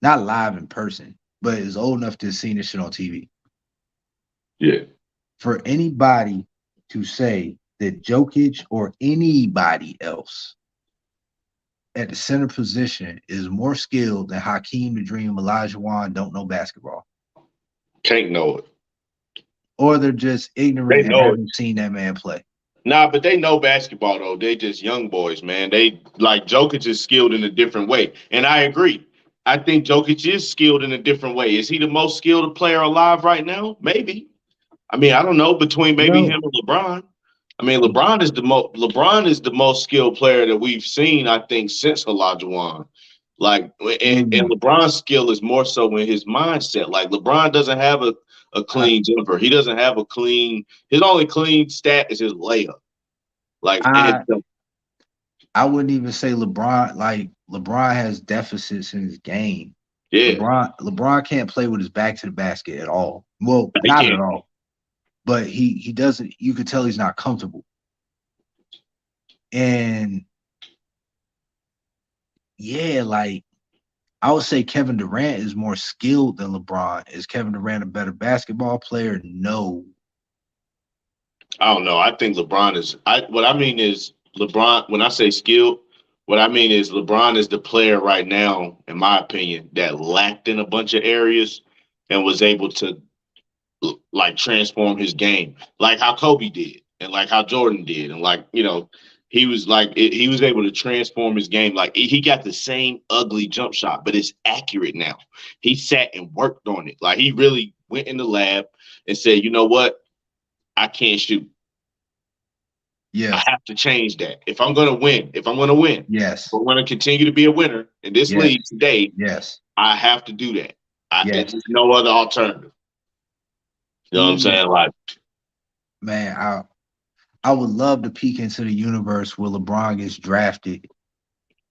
Not live in person, but is old enough to have seen this shit on TV. Yeah. For anybody to say that Jokic or anybody else at the center position is more skilled than Hakeem the Dream Olajuwon don't know basketball. Can't know it. Or they're just ignorant and haven't seen that man play. Nah, but they know basketball though. They just young boys, man. They like Jokic is skilled in a different way. And I agree. I think Jokic is skilled in a different way. Is he the most skilled player alive right now? Maybe. I mean, I don't know, between maybe him and LeBron. I mean, LeBron is the most skilled player that we've seen, I think, since Olajuwon. Like, and LeBron's skill is more so in his mindset. Like, LeBron doesn't have a clean jumper. He doesn't have his only clean stat is his layup. Like, I wouldn't even say LeBron. Like, LeBron has deficits in his game. Yeah. LeBron can't play with his back to the basket at all. Well, not at all. But he doesn't. You could tell he's not comfortable. And yeah, like I would say Kevin Durant is more skilled than LeBron. Is Kevin Durant a better basketball player? No. I don't know. I think LeBron is. What I mean is LeBron. When I say skilled, what I mean is LeBron is the player right now, in my opinion, that lacked in a bunch of areas and was able to like transform his game, like how Kobe did, and like how Jordan did, and like he was able to transform his game. Like he got the same ugly jump shot, but it's accurate now. He sat and worked on it. Like he really went in the lab and said, you know what, I can't shoot. Yeah, I have to change that if I'm going to win. Yes, if I'm going to continue to be a winner in this league today. Yes, I have to do that. There's no other alternative. You know what I'm saying? Like, man, I would love to peek into the universe where LeBron gets drafted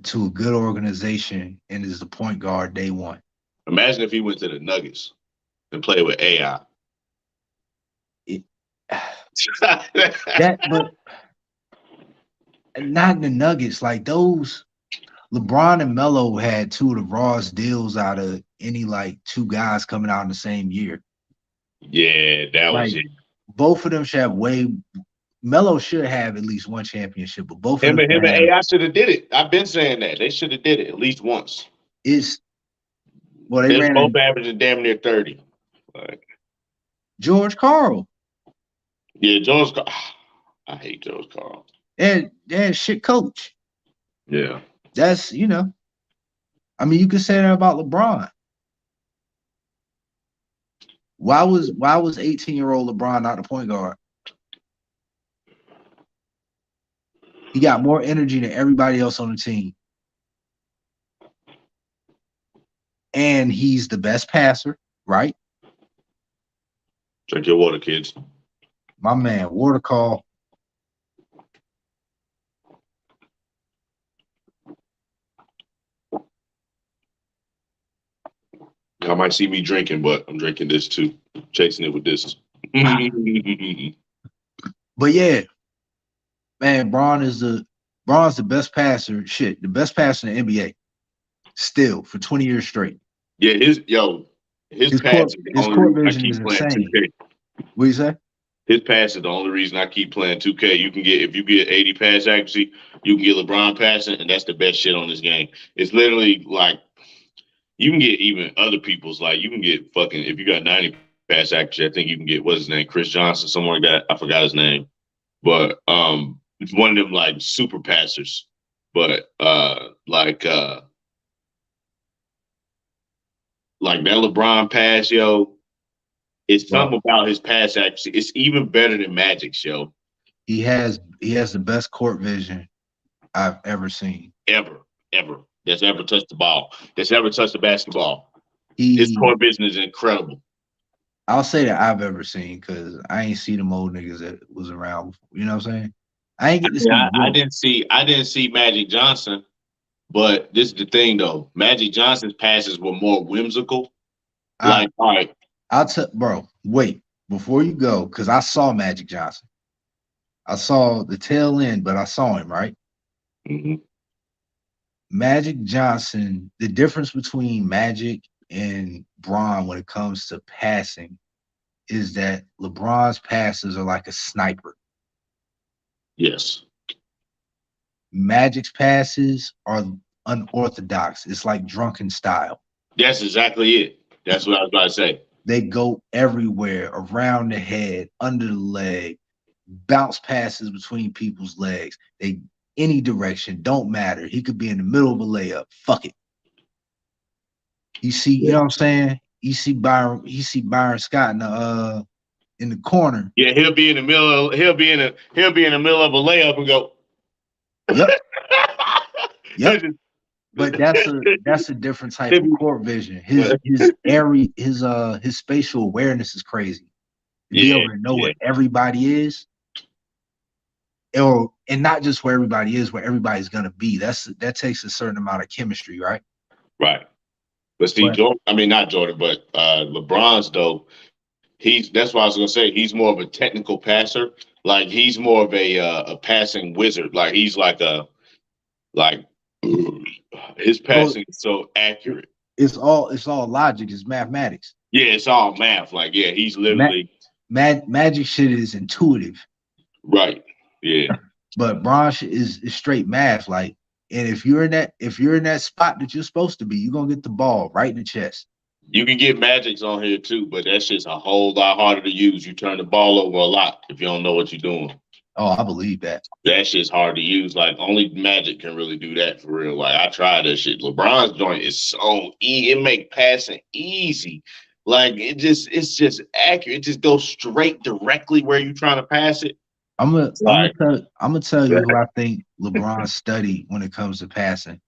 to a good organization and is the point guard day one. Imagine if he went to the Nuggets and played with AI. But not in the Nuggets. Like those, LeBron and Melo had two of the rawest deals out of any like two guys coming out in the same year. Yeah, that was it. Both of them should have Melo should have at least one championship, but both of them and AI should have did it. I've been saying that they should have did it at least once. They both averaging damn near 30. Like George Karl. Yeah, George Karl. I hate George Karl. And shit coach. Yeah. That's I mean, you could say that about LeBron. Why was 18-year-old LeBron not the point guard? He got more energy than everybody else on the team. And he's the best passer, right? Drink your water, kids. My man, water call. Y'all might see me drinking, but I'm drinking this too. Chasing it with this. But yeah, man, Braun's the best passer. Shit, the best passer in the NBA still for 20 years straight. Yeah, his pass is the His only court reason I vision keep is playing insane. 2K. What you say? His pass is the only reason I keep playing 2K. You can get if you get 80 pass accuracy, you can get LeBron passing, and that's the best shit on this game. It's literally like you can get even other people's like you can get fucking if you got 90 pass accuracy, I think you can get what's his name, Chris Johnson, someone like that. I forgot his name. But it's one of them like super passers. But like that LeBron pass, yo, it's Bro, something about his pass accuracy. It's even better than Magic's, yo. he has the best court vision I've ever seen. Ever that's ever touched the ball, that's ever touched the basketball. His He core vision is incredible. I'll say that I've ever seen because I ain't see them old niggas that was around before. You know what I'm saying? I ain't get to Yeah, see I Wilt. didn't see Magic Johnson, but this is the thing though. Magic Johnson's passes were more whimsical. I Like, all right, I'll tell bro, wait, before you go, because I saw Magic Johnson. I saw the tail end, but I saw him, right? mhm, Magic Johnson, the difference between Magic and Braun when it comes to passing is that LeBron's passes are like a sniper. yes, Magic's passes are unorthodox. It's like drunken style. that's exactly it. That's what I was about to say. They go everywhere, around the head, under the leg, bounce passes between people's legs. They any direction, don't matter. He could be in the middle of a layup. Fuck it. You know what I'm saying? You see Byron Scott in the corner. Yeah, he'll be in the middle. He'll be in the middle of a layup and go. Yep, yep. He'll But that's a different type of just- court vision. His spatial awareness is crazy. To be yeah, able to know yeah, where everybody is, and not just where everybody is, where everybody's gonna be. That takes a certain amount of chemistry, right? right. But see, But Jordan. I mean, not Jordan, but LeBron's though. That's why I was gonna say he's more of a technical passer. Like he's more of a passing wizard. Like he's like his well, passing is so accurate. it's all logic, it's mathematics. Yeah, it's all math. Like yeah, he's Ma- literally Magic shit is intuitive, right. Yeah, but Braun shit is straight math. Like, and if you're in that spot that you're supposed to be, you're gonna get the ball right in the chest. you can get magics on here too, but that shit's a whole lot harder to use. You turn the ball over a lot if you don't know what you're doing. Oh, I believe that. That shit's hard to use. Like only Magic can really do that for real. Like I tried that shit. LeBron's joint is so it make passing easy. Like it's just accurate. It just goes straight directly where you're trying to pass it. I'm gonna It's I'm gonna like tell I'm gonna tell you who I think LeBron studied when it comes to passing.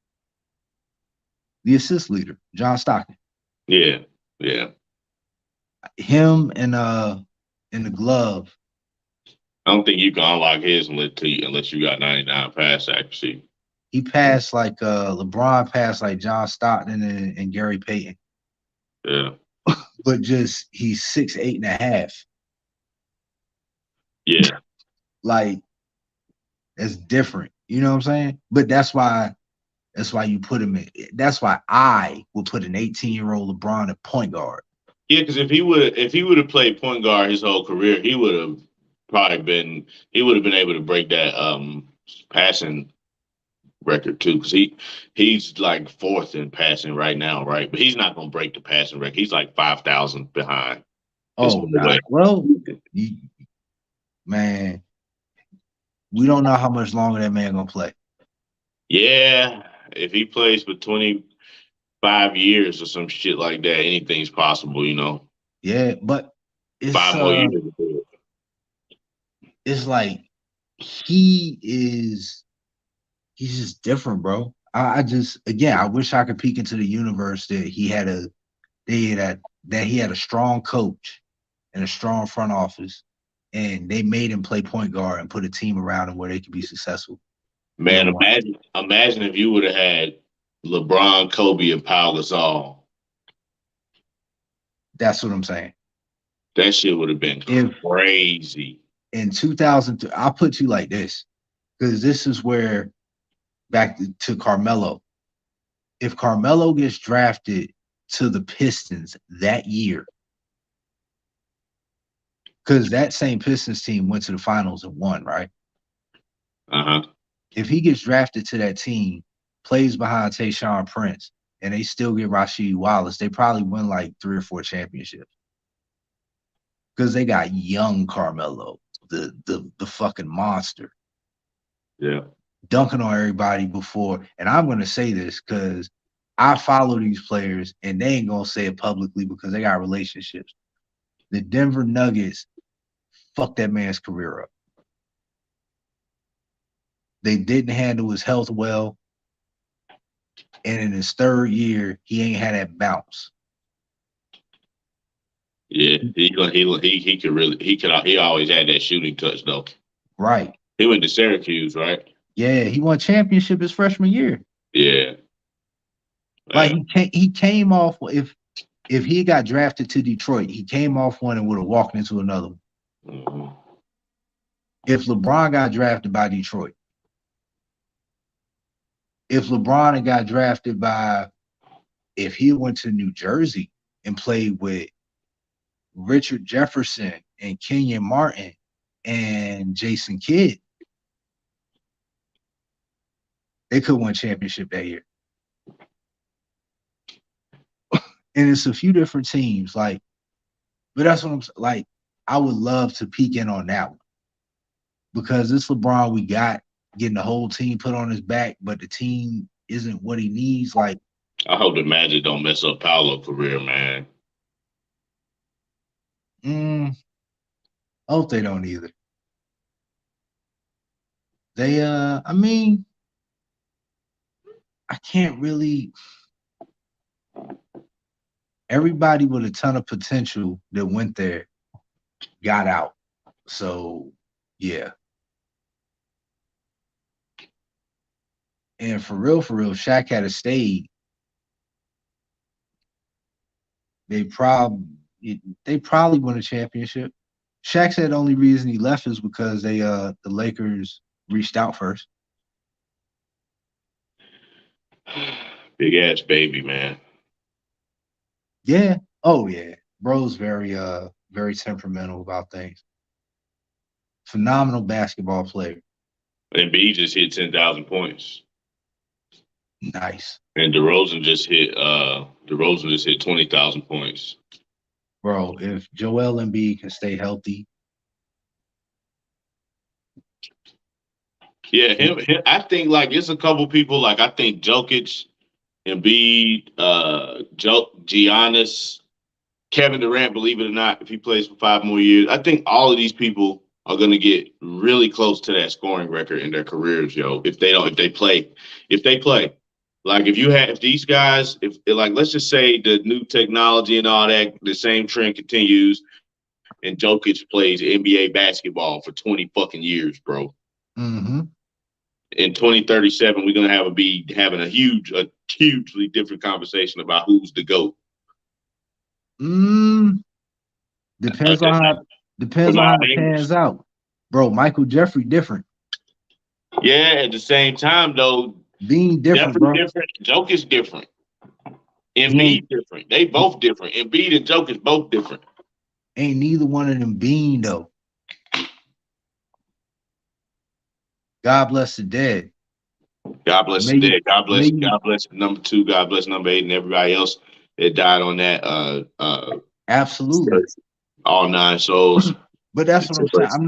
The assist leader, John Stockton. yeah, yeah. Him and the glove. I don't think you can unlock his unless you got 99 pass accuracy. He passed like LeBron passed like John Stockton and Gary Payton, Yeah, but just he's 6'8" and a half. yeah. Like that's different. You know what I'm saying? But that's why you put him in. That's why I would put an 18-year-old LeBron at point guard. Yeah, because if he would have played point guard his whole career, he would have been able to break that passing record too. Because he's like fourth in passing right now, right? But he's not gonna break the passing record. He's like 5,000 behind. There's Oh, no nah. way. Well, you, man, we don't know how much longer that man gonna play. Yeah, if he plays for 25 years or some shit like that, anything's possible. Yeah, but it's 5 more years. it's like he is he's just different, bro. I just again I wish I could peek into the universe that he had a they had that he had a strong coach and a strong front office, and they made him play point guard and put a team around him where they could be successful. They Man, won. imagine if you would have had LeBron, Kobe, and Pau Gasol. That's what I'm saying. That shit would have been If crazy. in 2002, I'll put you like this, because this is where back to Carmelo. If Carmelo gets drafted to the Pistons that year, because that same Pistons team went to the finals and won, right? Uh-huh. If he gets drafted to that team, plays behind Tayshaun Prince, and they still get Rasheed Wallace, they probably win like 3 or 4 championships. Because they got young Carmelo, the fucking monster. Yeah. Dunking on everybody before. And I'm gonna say this because I follow these players and they ain't gonna say it publicly because they got relationships. The Denver Nuggets fucked that man's career up. They didn't handle his health well. And in his 3rd year, he ain't had that bounce. Yeah, he always had that shooting touch though. Right. He went to Syracuse, right? Yeah, he won championship his freshman year. Yeah. Like he came off if he got drafted to Detroit, he came off one and would have walked into another one. Mm-hmm. If LeBron got drafted by Detroit, if LeBron had got drafted by, if he went to New Jersey and played with Richard Jefferson and Kenyon Martin and Jason Kidd, they could win championship that year. And it's a few different teams, like, but that's what I'm like. I would love to peek in on that one because this LeBron we got getting the whole team put on his back, but the team isn't what he needs. Like, I hope the Magic don't mess up Paolo's career, man. I hope they don't either. They, I mean, I can't really. Everybody with a ton of potential that went there got out. So, yeah. And for real, Shaq had stayed. They probably won a championship. Shaq said the only reason he left is because the Lakers reached out first. Big ass baby, man. Yeah. Oh yeah. Bro's very temperamental about things. Phenomenal basketball player. And B just hit 10,000 points. Nice. And DeRozan just hit 20,000 points. Bro, if Joel Embiid can stay healthy. Yeah, him I think like it's a couple people like I think Jokic, Embiid, Giannis, Kevin Durant, believe it or not, if he plays for 5 more years, I think all of these people are going to get really close to that scoring record in their careers, yo. If they play, like if these guys, if like let's just say the new technology and all that, the same trend continues, and Jokic plays NBA basketball for 20 fucking years, bro. Mm-hmm. In 2037, we're gonna be having a hugely different conversation about who's the GOAT. Depends on how it pans out. Bro, Michael Jeffrey different. Yeah, at the same time though, Being different, bro. Different. Jokic different. Embiid different. They both different. Embiid and Jokic both different. Ain't neither one of them Bean though. God bless the dead. God bless the dead. God bless number 2. God bless number 8 and everybody else that died on that. Absolutely. All 9 souls. But that's what I'm saying. I'm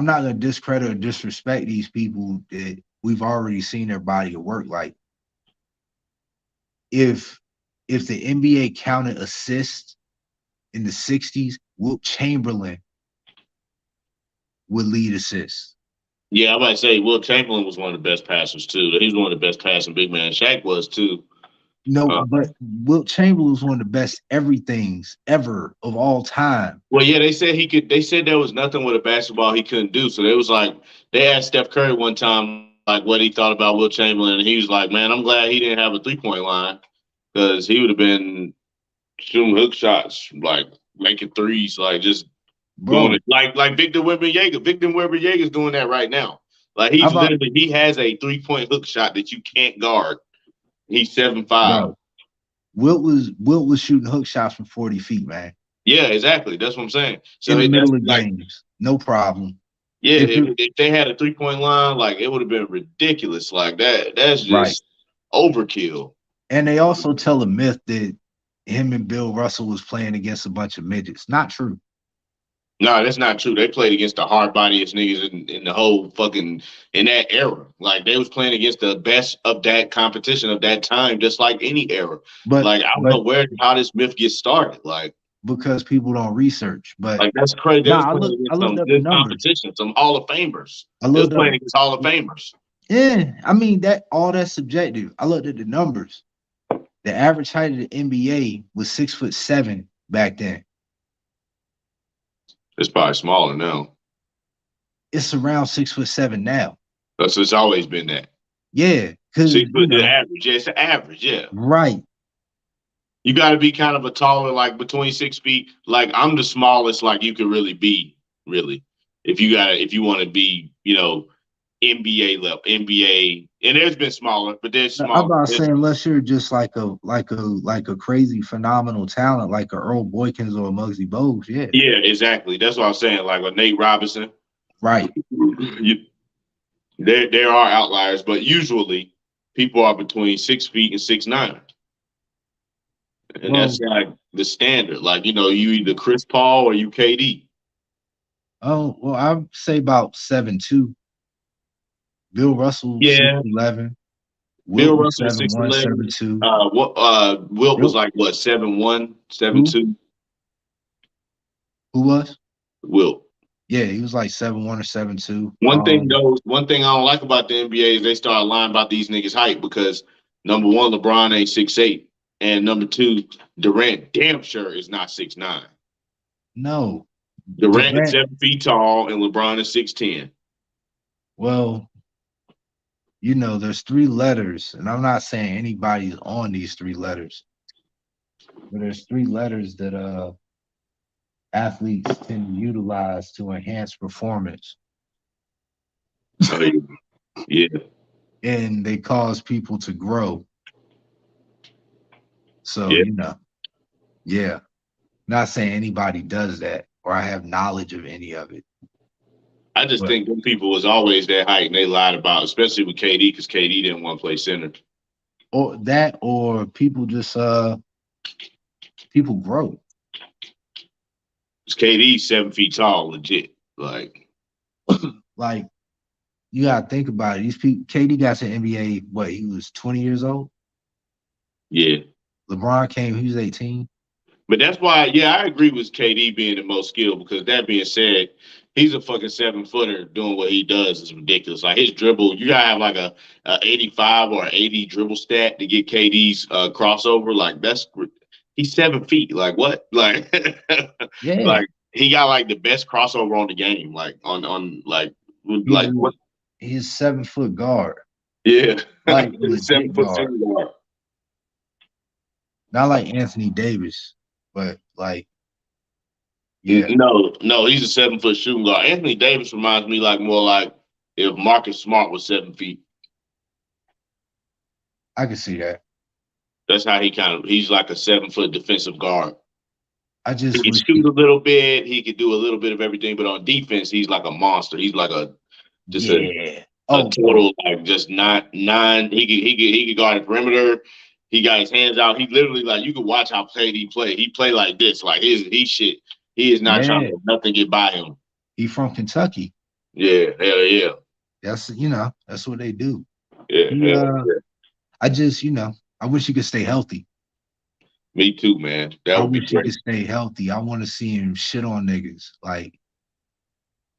not gonna discredit or disrespect these people that we've already seen their body of work. Like if the NBA counted assists in the 60s, Wilt Chamberlain would lead assists. Yeah, I might say Wilt Chamberlain was one of the best passers too. He was one of the best passing big men. Shaq was too. No, Uh, but Wilt Chamberlain was one of the best everythings ever of all time. well, yeah, they said he could. They said there was nothing with a basketball he couldn't do. So they was like, they asked Steph Curry one time like what he thought about Will Chamberlain, and he was like, "Man, I'm glad he didn't have a 3 point line because he would have been shooting hook shots, like making threes, like just doing Bro, it, like Victor Wembanyama. Victor Wembanyama is doing that right now. Like how he's about literally he has a 3 point hook shot that you can't guard. He's 7'5". bro? Wilt was shooting hook shots from 40 feet, man. Yeah, exactly. That's what I'm saying. In So the that's middle of like, games. No problem. yeah, If it if they had a 3 point line, like it would have been ridiculous. Like that, that's right. just overkill. And they also tell a myth that him and Bill Russell was playing against a bunch of midgets. Not true. No, that's not true. They played against the hard bodiest niggas in the whole fucking in that era. Like they was playing against the best of that competition of that time, just like any era. But Like I don't but know where how this myth gets started. because people don't research. But Like that's crazy. They was nah, playing I against looked some up the good numbers. competition, some Hall of Famers. I They was looked up playing against Hall of Famers. yeah, I mean that all that's subjective. I looked at the numbers. The average height of the NBA was 6'7" back then. It's probably smaller now. It's around 6'7" now. That's it's always been that. Yeah, because 6 foot the average. Yeah, it's the average. Yeah. right. You got to be kind of a taller, like between 6 feet. Like I'm the smallest, like you could really be, really. If you want to be, NBA level, NBA, and there's been smaller, but there's I'm smaller. about saying unless you're just like a crazy phenomenal talent like a Earl Boykins or a Muggsy Bogues, yeah, Yeah, exactly. That's what I'm saying. Like a Nate Robinson, right. you, there are outliers, but usually people are between 6 feet and 6'9", and Well, that's like the standard. Like you either Chris Paul or you KD. I'd say about 7'2". Bill Russell Yeah, 6'11". Wilt Bill was Russell was seven six one, eleven. 7'2". What Wilt was Wilt, like what 7'1", seven who two. who was? Wilt. Yeah, he was like 7'1" or 7'2". One thing I don't like about the NBA is they start lying about these niggas' height because number one, LeBron ain't 6'8", and number two, Durant damn sure is not 6'9". No, Durant is Durant. 7 feet tall and LeBron is 6'10". Well, there's three letters, and I'm not saying anybody's on these three letters, but there's three letters that athletes tend to utilize to enhance performance, Oh yeah, yeah, and they cause people to grow. So, yeah. yeah, not saying anybody does that or I have knowledge of any of it, I just but think them people was always that height and they lied about, especially with KD because KD didn't want to play center. or that or people just people grow. KD's 7 feet tall, legit. Like, Like you gotta think about it. These people KD got to NBA, what, he was 20 years old? yeah. LeBron came, he was 18. But that's why, yeah, I agree with KD being the most skilled because that being said, he's a fucking 7 footer doing what he does is ridiculous. Like his dribble, you gotta have like a 85 or 80 dribble stat to get KD's crossover. Like he's 7 feet. Like what? Like Yeah. like he got like the best crossover on the game. Like on He's like what? he's 7 foot guard. Yeah, Like seven legit foot guard. single guard. Not like Anthony Davis, but like, yeah, No, he's a 7 foot shooting guard. Anthony Davis reminds me like more like if Marcus Smart was 7 feet. I can see that. That's how he's like a 7 foot defensive guard. I He just can wish shoot a little bit, he could do a little bit of everything, but on defense, he's like a monster. He's like just yeah. a Oh, bro. total like just not nine. He could guard the perimeter. He got his hands out. He literally like you could watch how he play. He play like this. Like he shit. He is not trying to Yeah. let nothing get by him. He from Kentucky. Yeah, hell yeah. That's what they do. Yeah, He hell yeah. I just, I wish he could stay healthy. Me too, man. That I would be wish he great. could stay healthy. I want to see him shit on niggas. Like,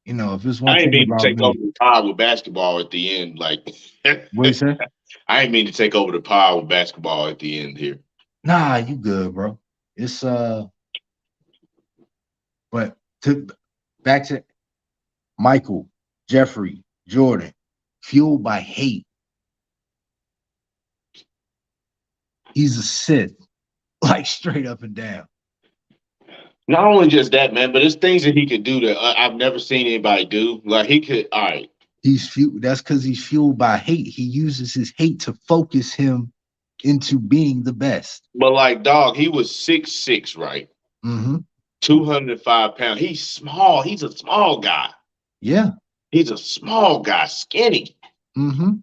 if there's one I ain't thing need to about take over me, the pod with basketball at the end. Like, what you say? I ain't mean to take over the pod with basketball at the end here. Nah, you good, bro. It's but to back to Michael, Jeffrey, Jordan, fueled by hate. He's a Sith, like straight up and down. Not only just that, man, but it's things that he could do that I've never seen anybody do. Like he could, all right. He's fueled. That's because he's fueled by hate. He uses his hate to focus him into being the best. But like, dog, he was 6'6", right? Mm-hmm. 205 pounds. He's small. He's a small guy. Yeah. He's a small guy, skinny. Mm-hmm.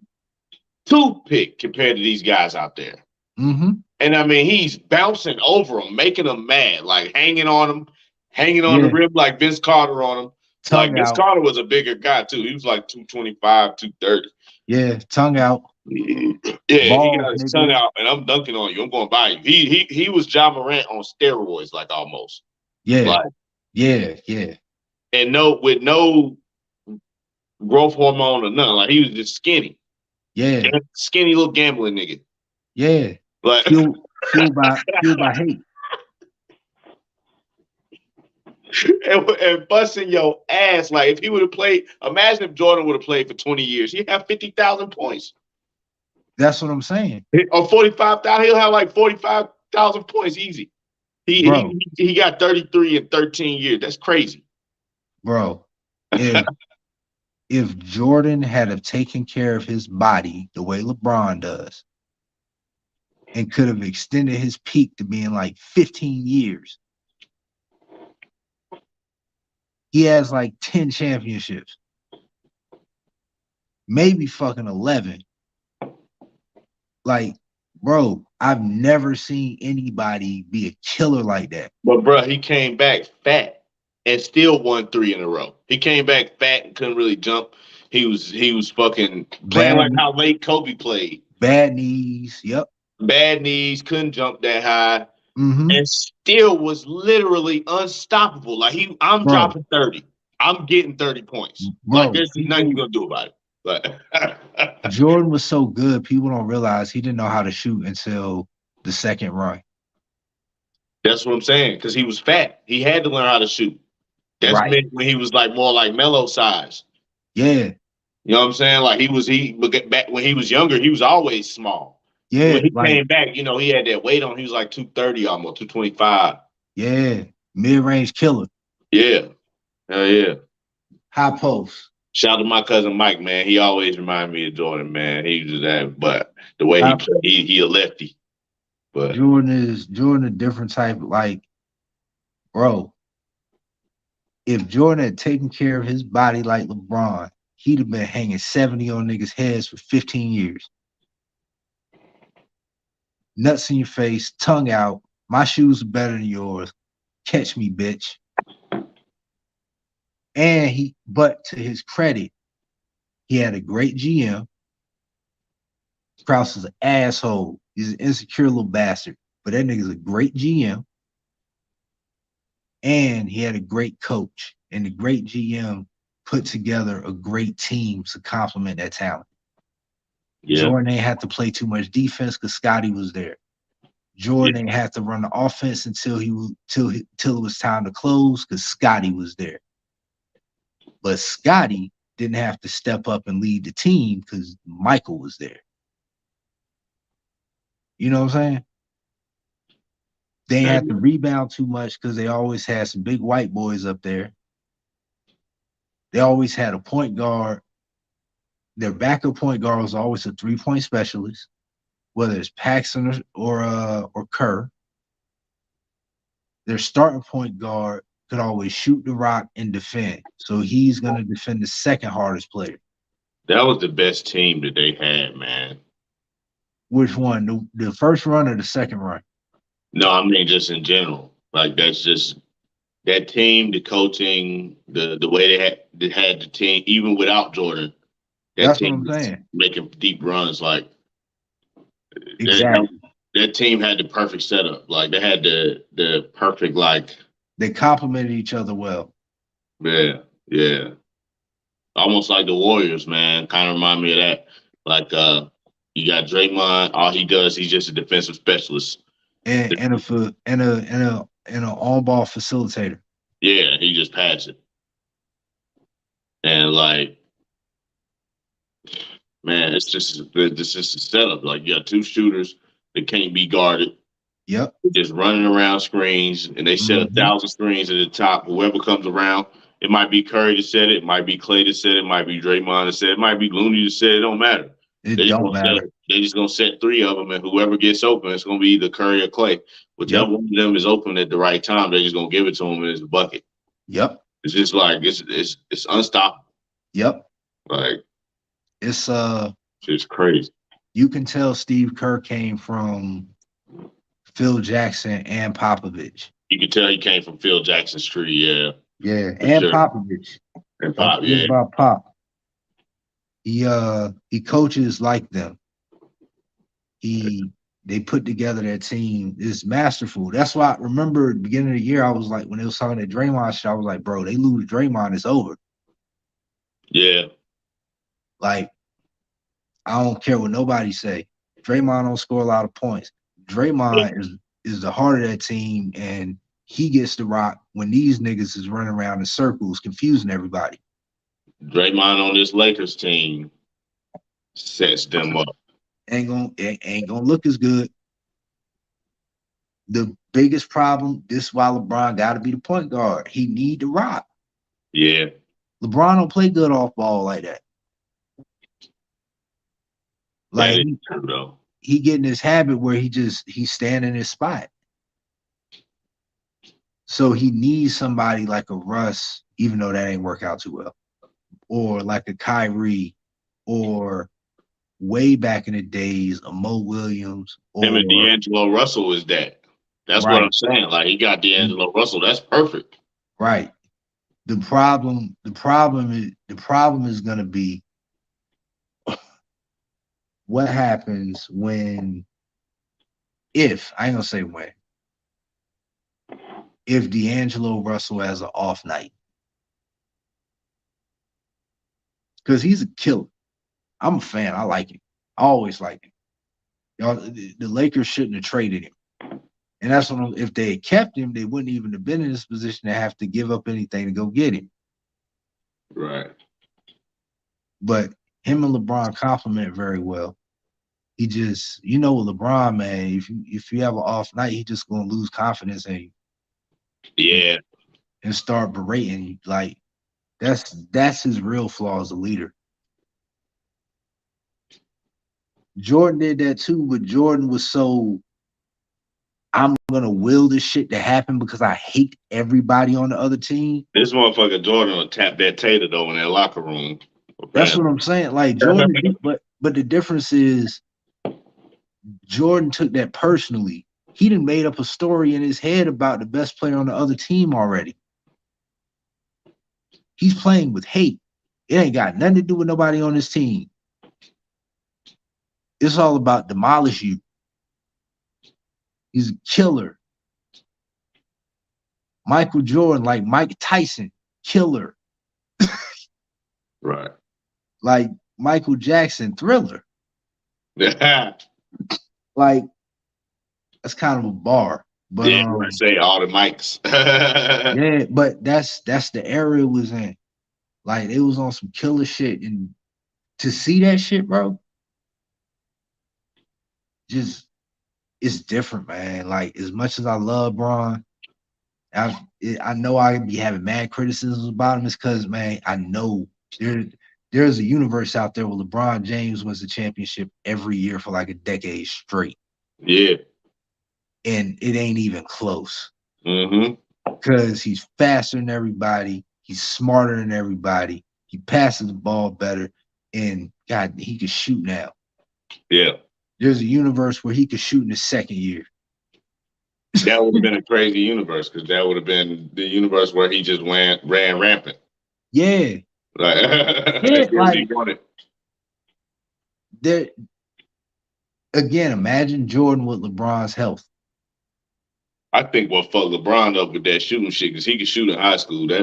Toothpick compared to these guys out there. Mm-hmm. And I mean, he's bouncing over them, making them mad, like hanging on them, hanging on the rim like Vince Carter on him. Like Vince Carter was a bigger guy too. He was like 225, 230. Yeah, tongue out. Yeah, Balls, he got his nigga. tongue out, and I'm dunking on you. I'm going by you. He was Ja Morant on steroids, like almost. Yeah, like, yeah. And with no growth hormone or nothing. Like he was just skinny. Yeah, skinny little gambling nigga. Yeah, like fueled by hate. And busting your ass. Like if he would have played, imagine if Jordan would have played for 20 years, he'd have 50,000 points. That's what I'm saying. Or 45,000, he'll have like 45,000 points easy. He got 33 in 13 years. That's crazy. Bro, if Jordan had have taken care of his body the way LeBron does and could have extended his peak to being like 15 years, he has like 10 championships. Maybe fucking 11. Like, bro, I've never seen anybody be a killer like that. But bro, he came back fat and still won 3 in a row. He came back fat and couldn't really jump. He was fucking playing like how late Kobe played. Bad knees, yep. Bad knees, couldn't jump that high. Mm-hmm. And still was literally unstoppable. Like I'm dropping 30. I'm getting 30 points. Bro, like there's nothing you're gonna do about it. But Jordan was so good, people don't realize he didn't know how to shoot until the second run. That's what I'm saying, because he was fat. He had to learn how to shoot. That's right. When he was like more like Melo size. Yeah. You know what I'm saying? Like back when he was younger, he was always small. Yeah. When he came back, he had that weight on. He was like 230 almost, 225. Yeah. Mid-range killer. Yeah. Hell yeah. High post. Shout out to my cousin Mike, man. He always reminded me of Jordan, man. He was that, but the way he played, he a lefty. But Jordan a different type. Like, bro, if Jordan had taken care of his body like LeBron, he'd have been hanging 70 on niggas' heads for 15 years. Nuts in your face, tongue out. My shoes are better than yours. Catch me, bitch. And but to his credit, he had a great GM. Krause is an asshole. He's an insecure little bastard. But that nigga's a great GM. And he had a great coach. And the great GM put together a great team to complement that talent. Yeah. Jordan ain't had to play too much defense because Scotty was there. Jordan ain't had to run the offense until it was time to close because Scotty was there. But Scotty didn't have to step up and lead the team because Michael was there. You know what I'm saying? They ain't have to rebound too much because they always had some big white boys up there. They always had a point guard. Their backup point guard was always a three-point specialist, whether it's Paxson or Kerr. Their starting point guard could always shoot the rock and defend. So he's going to defend the second hardest player. That was the best team that they had, man. Which one? The first run or the second run? No, I mean just in general. Like that's just that team, the coaching, the way they had the team, even without Jordan. That's what I'm saying. Making deep runs, like exactly. That team had the perfect setup. Like they had the perfect like. They complemented each other well. Yeah. Almost like the Warriors, man. Kind of remind me of that. Like You got Draymond. All he does, he's just a defensive specialist. and a on ball facilitator. Yeah, he just pads it. And like, man, it's just a setup. Like you got two shooters that can't be guarded, Yep. just running around screens, and they set a Hmm. thousand screens at the top. Whoever comes around, it might be Curry to set it, it might be Clay to set it, it might be Draymond to set it, it might be Looney to set it. It don't matter. It don't matter. They just gonna set three of them, and whoever gets open, it's gonna be either Curry or Clay. Whichever Yep. one of them is open at the right time, they're just gonna give it to him in his bucket. Yep. It's just like it's unstoppable. Yep. Like It's it's crazy. you can tell Steve Kerr came from Phil Jackson and Popovich. You can tell he came from Phil Jackson's tree, yeah, Yeah, for and sure. Popovich. And Don't Pop, forget yeah, about Pop. He coaches like them. They put together that team. It's masterful. That's why I remember at the beginning of the year, I was like, when they was talking that Draymond shit, I was like, bro, they lose Draymond, it's over. yeah. Like, I don't care what nobody say. Draymond don't score a lot of points. Draymond is the heart of that team, and he gets the rock when these niggas is running around in circles, confusing everybody. Draymond on this Lakers team sets them up. Ain't gonna look as good. The biggest problem, this is why LeBron got to be the point guard. He need the rock. Yeah, LeBron don't play good off ball like that. that Like is true though. he get in his habit where he's standing in his spot. So he needs somebody like a Russ, even though that ain't work out too well, or like a Kyrie, or way back in the days, a Mo Williams, Him and or D'Angelo Russell is that. That's what right, I'm saying. Like he got D'Angelo Russell. That's perfect. right. The problem is gonna be what happens when, if I ain't gonna say when, if D'Angelo Russell has an off night, because he's a killer. I'm a fan. I like him. I always like him. Y'all, the Lakers shouldn't have traded him. And that's what if they had kept him, they wouldn't even have been in this position to have to give up anything to go get him. Right. But him and LeBron complement very well. He just, LeBron, man, if you have an off night, he just gonna lose confidence Yeah. and start berating you. Like that's his real flaw as a leader. Jordan did that too, but Jordan was so I'm gonna will this shit to happen because I hate everybody on the other team. This motherfucker Jordan will tap that Tater though in that locker room. That's Man. what I'm saying. Like Jordan, but the difference is Jordan took that personally. He done made up a story in his head about the best player on the other team already. He's playing with hate. It ain't got nothing to do with nobody on his team. It's all about demolish you. He's a killer. Michael Jordan, like Mike Tyson, killer. Right. Like Michael Jackson, thriller. Yeah. Like that's kind of a bar. But Yeah, I say all the mics. yeah, but that's the era it was in. Like it was on some killer shit. And to see that shit, bro, just it's different, man. Like as much as I love Bron, I know I be having mad criticisms about him. It's because, man, I know there's a universe out there where LeBron James wins the championship every year for like a decade straight. Yeah. And it ain't even close. Mm-hmm. Because he's faster than everybody, he's smarter than everybody, he passes the ball better, and God, he can shoot now. Yeah. There's a universe where he could shoot in his second year. That would have been a crazy universe because that would have been the universe where he just ran rampant. Yeah. Like, yeah, like he wanted. There again, imagine Jordan with LeBron's health. I think what fucked LeBron up with that shooting shit because he could shoot in high school. That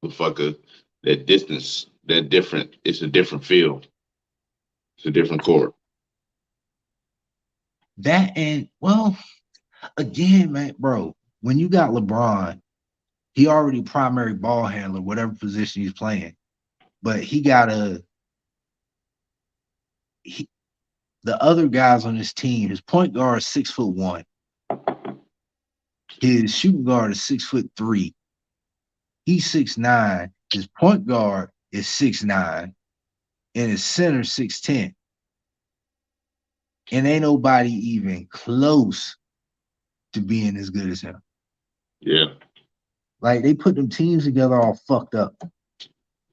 motherfucker, that distance, that different. It's a different field. It's a different court. That and well, again, man, bro, when you got LeBron, he already primary ball handler, whatever position he's playing. But he gotta he, the other guys on his team, his point guard is 6'1". His shooting guard is 6'3". He's 6'9". His point guard is 6'9", and his center 6'10". And ain't nobody even close to being as good as him. Yeah. Like they put them teams together all fucked up.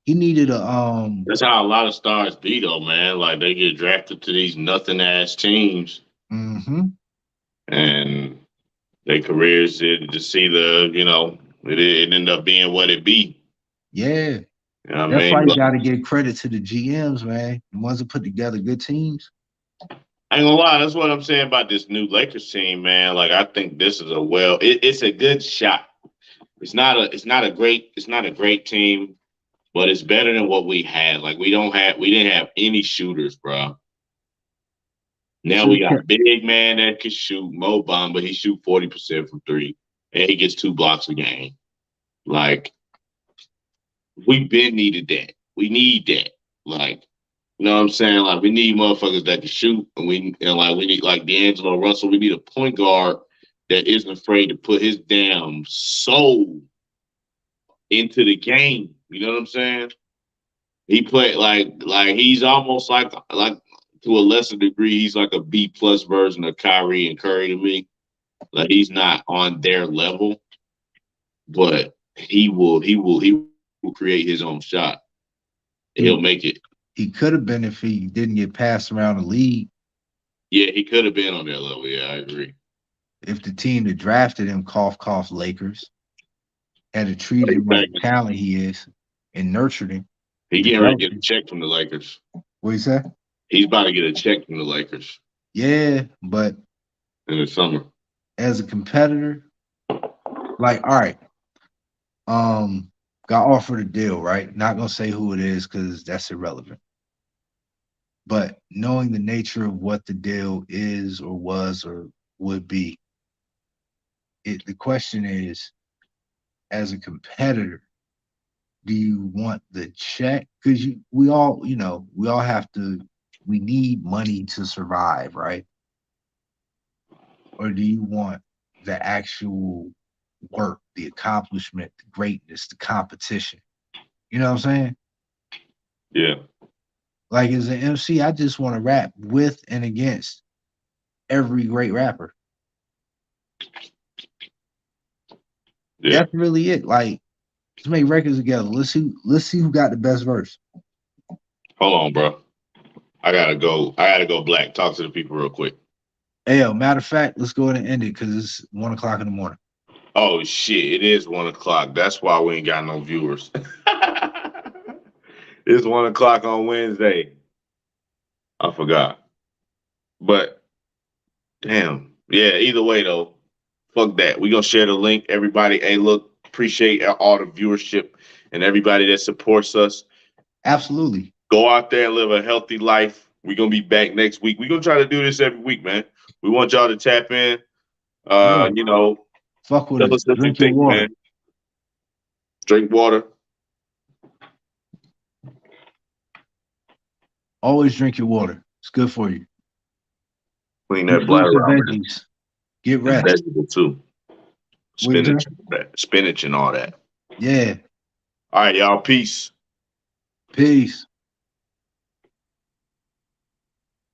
He needed a That's how a lot of stars be though, man. Like they get drafted to these nothing ass teams and their careers just see it end up being what it be. Yeah. You know what I That's why mean? you Like, gotta give credit to the GMs, man. The ones that put together good teams. I ain't gonna lie, that's what I'm saying about this new Lakers team, man. Like I think this is it's a good shot. It's not a great team, but it's better than what we had. Like we didn't have any shooters, bro. Now Should we have got kept big man that can shoot Mo Bamba, but he shoot 40% from three, and he gets 2 blocks a game. Like we been needed that. We need that. Like, you know what I'm saying? Like we need motherfuckers that can shoot, and we need like D'Angelo Russell. We need a point guard that isn't afraid to put his damn soul into the game. You know what I'm saying? He played like he's almost like to a lesser degree, he's like a B+ version of Kyrie and Curry to me. Like he's not on their level, but he will create his own shot. He'll he make it. he could have been if he didn't get passed around the league. Yeah, he could have been on their level. Yeah, I agree. If the team that drafted him, cough Lakers, had treated But him like the talent he is and nurtured him he and getting ready to developed get a him. check from the Lakers. What you say? He's about to get a check from the Lakers Yeah, but in the summer. as a competitor, like, all right, got offered a deal, right? Not gonna say who it is because that's irrelevant. But knowing the nature of what the deal is or was or would be, the question is, as a competitor, do you want the check? Because we all have to, we need money to survive, right? Or do you want the actual work, the accomplishment, the greatness, the competition? You know what I'm saying? Yeah, Like as an MC, I just want to rap with and against every great rapper. yeah. That's really it. Like, let's make records together. Let's see who got the best verse. Hold on, bro. I gotta go. I gotta go. Black. Talk to the people real quick. Hey, yo, matter of fact, let's go ahead and end it because it's 1 o'clock in the morning. Oh shit! It is 1 o'clock. That's why we ain't got no viewers. It's 1 o'clock on Wednesday. I forgot. But damn. Yeah, either way though. Fuck that. We gonna share the link. Everybody, hey, look, appreciate all the viewership and everybody that supports us. Absolutely. Go out there and live a healthy life. We're gonna be back next week. We're gonna try to do this every week, man. We want y'all to tap in. Yeah. You know, Fuck with tell it. us what you Drink your think, water. man. Drink water. Always drink your water. It's good for you. Clean Eat that fruits bladder and out, man. veggies. Get And rest. vegetable too. What you Spinach, say? spinach and all that. Yeah. All right, y'all. Peace. Peace.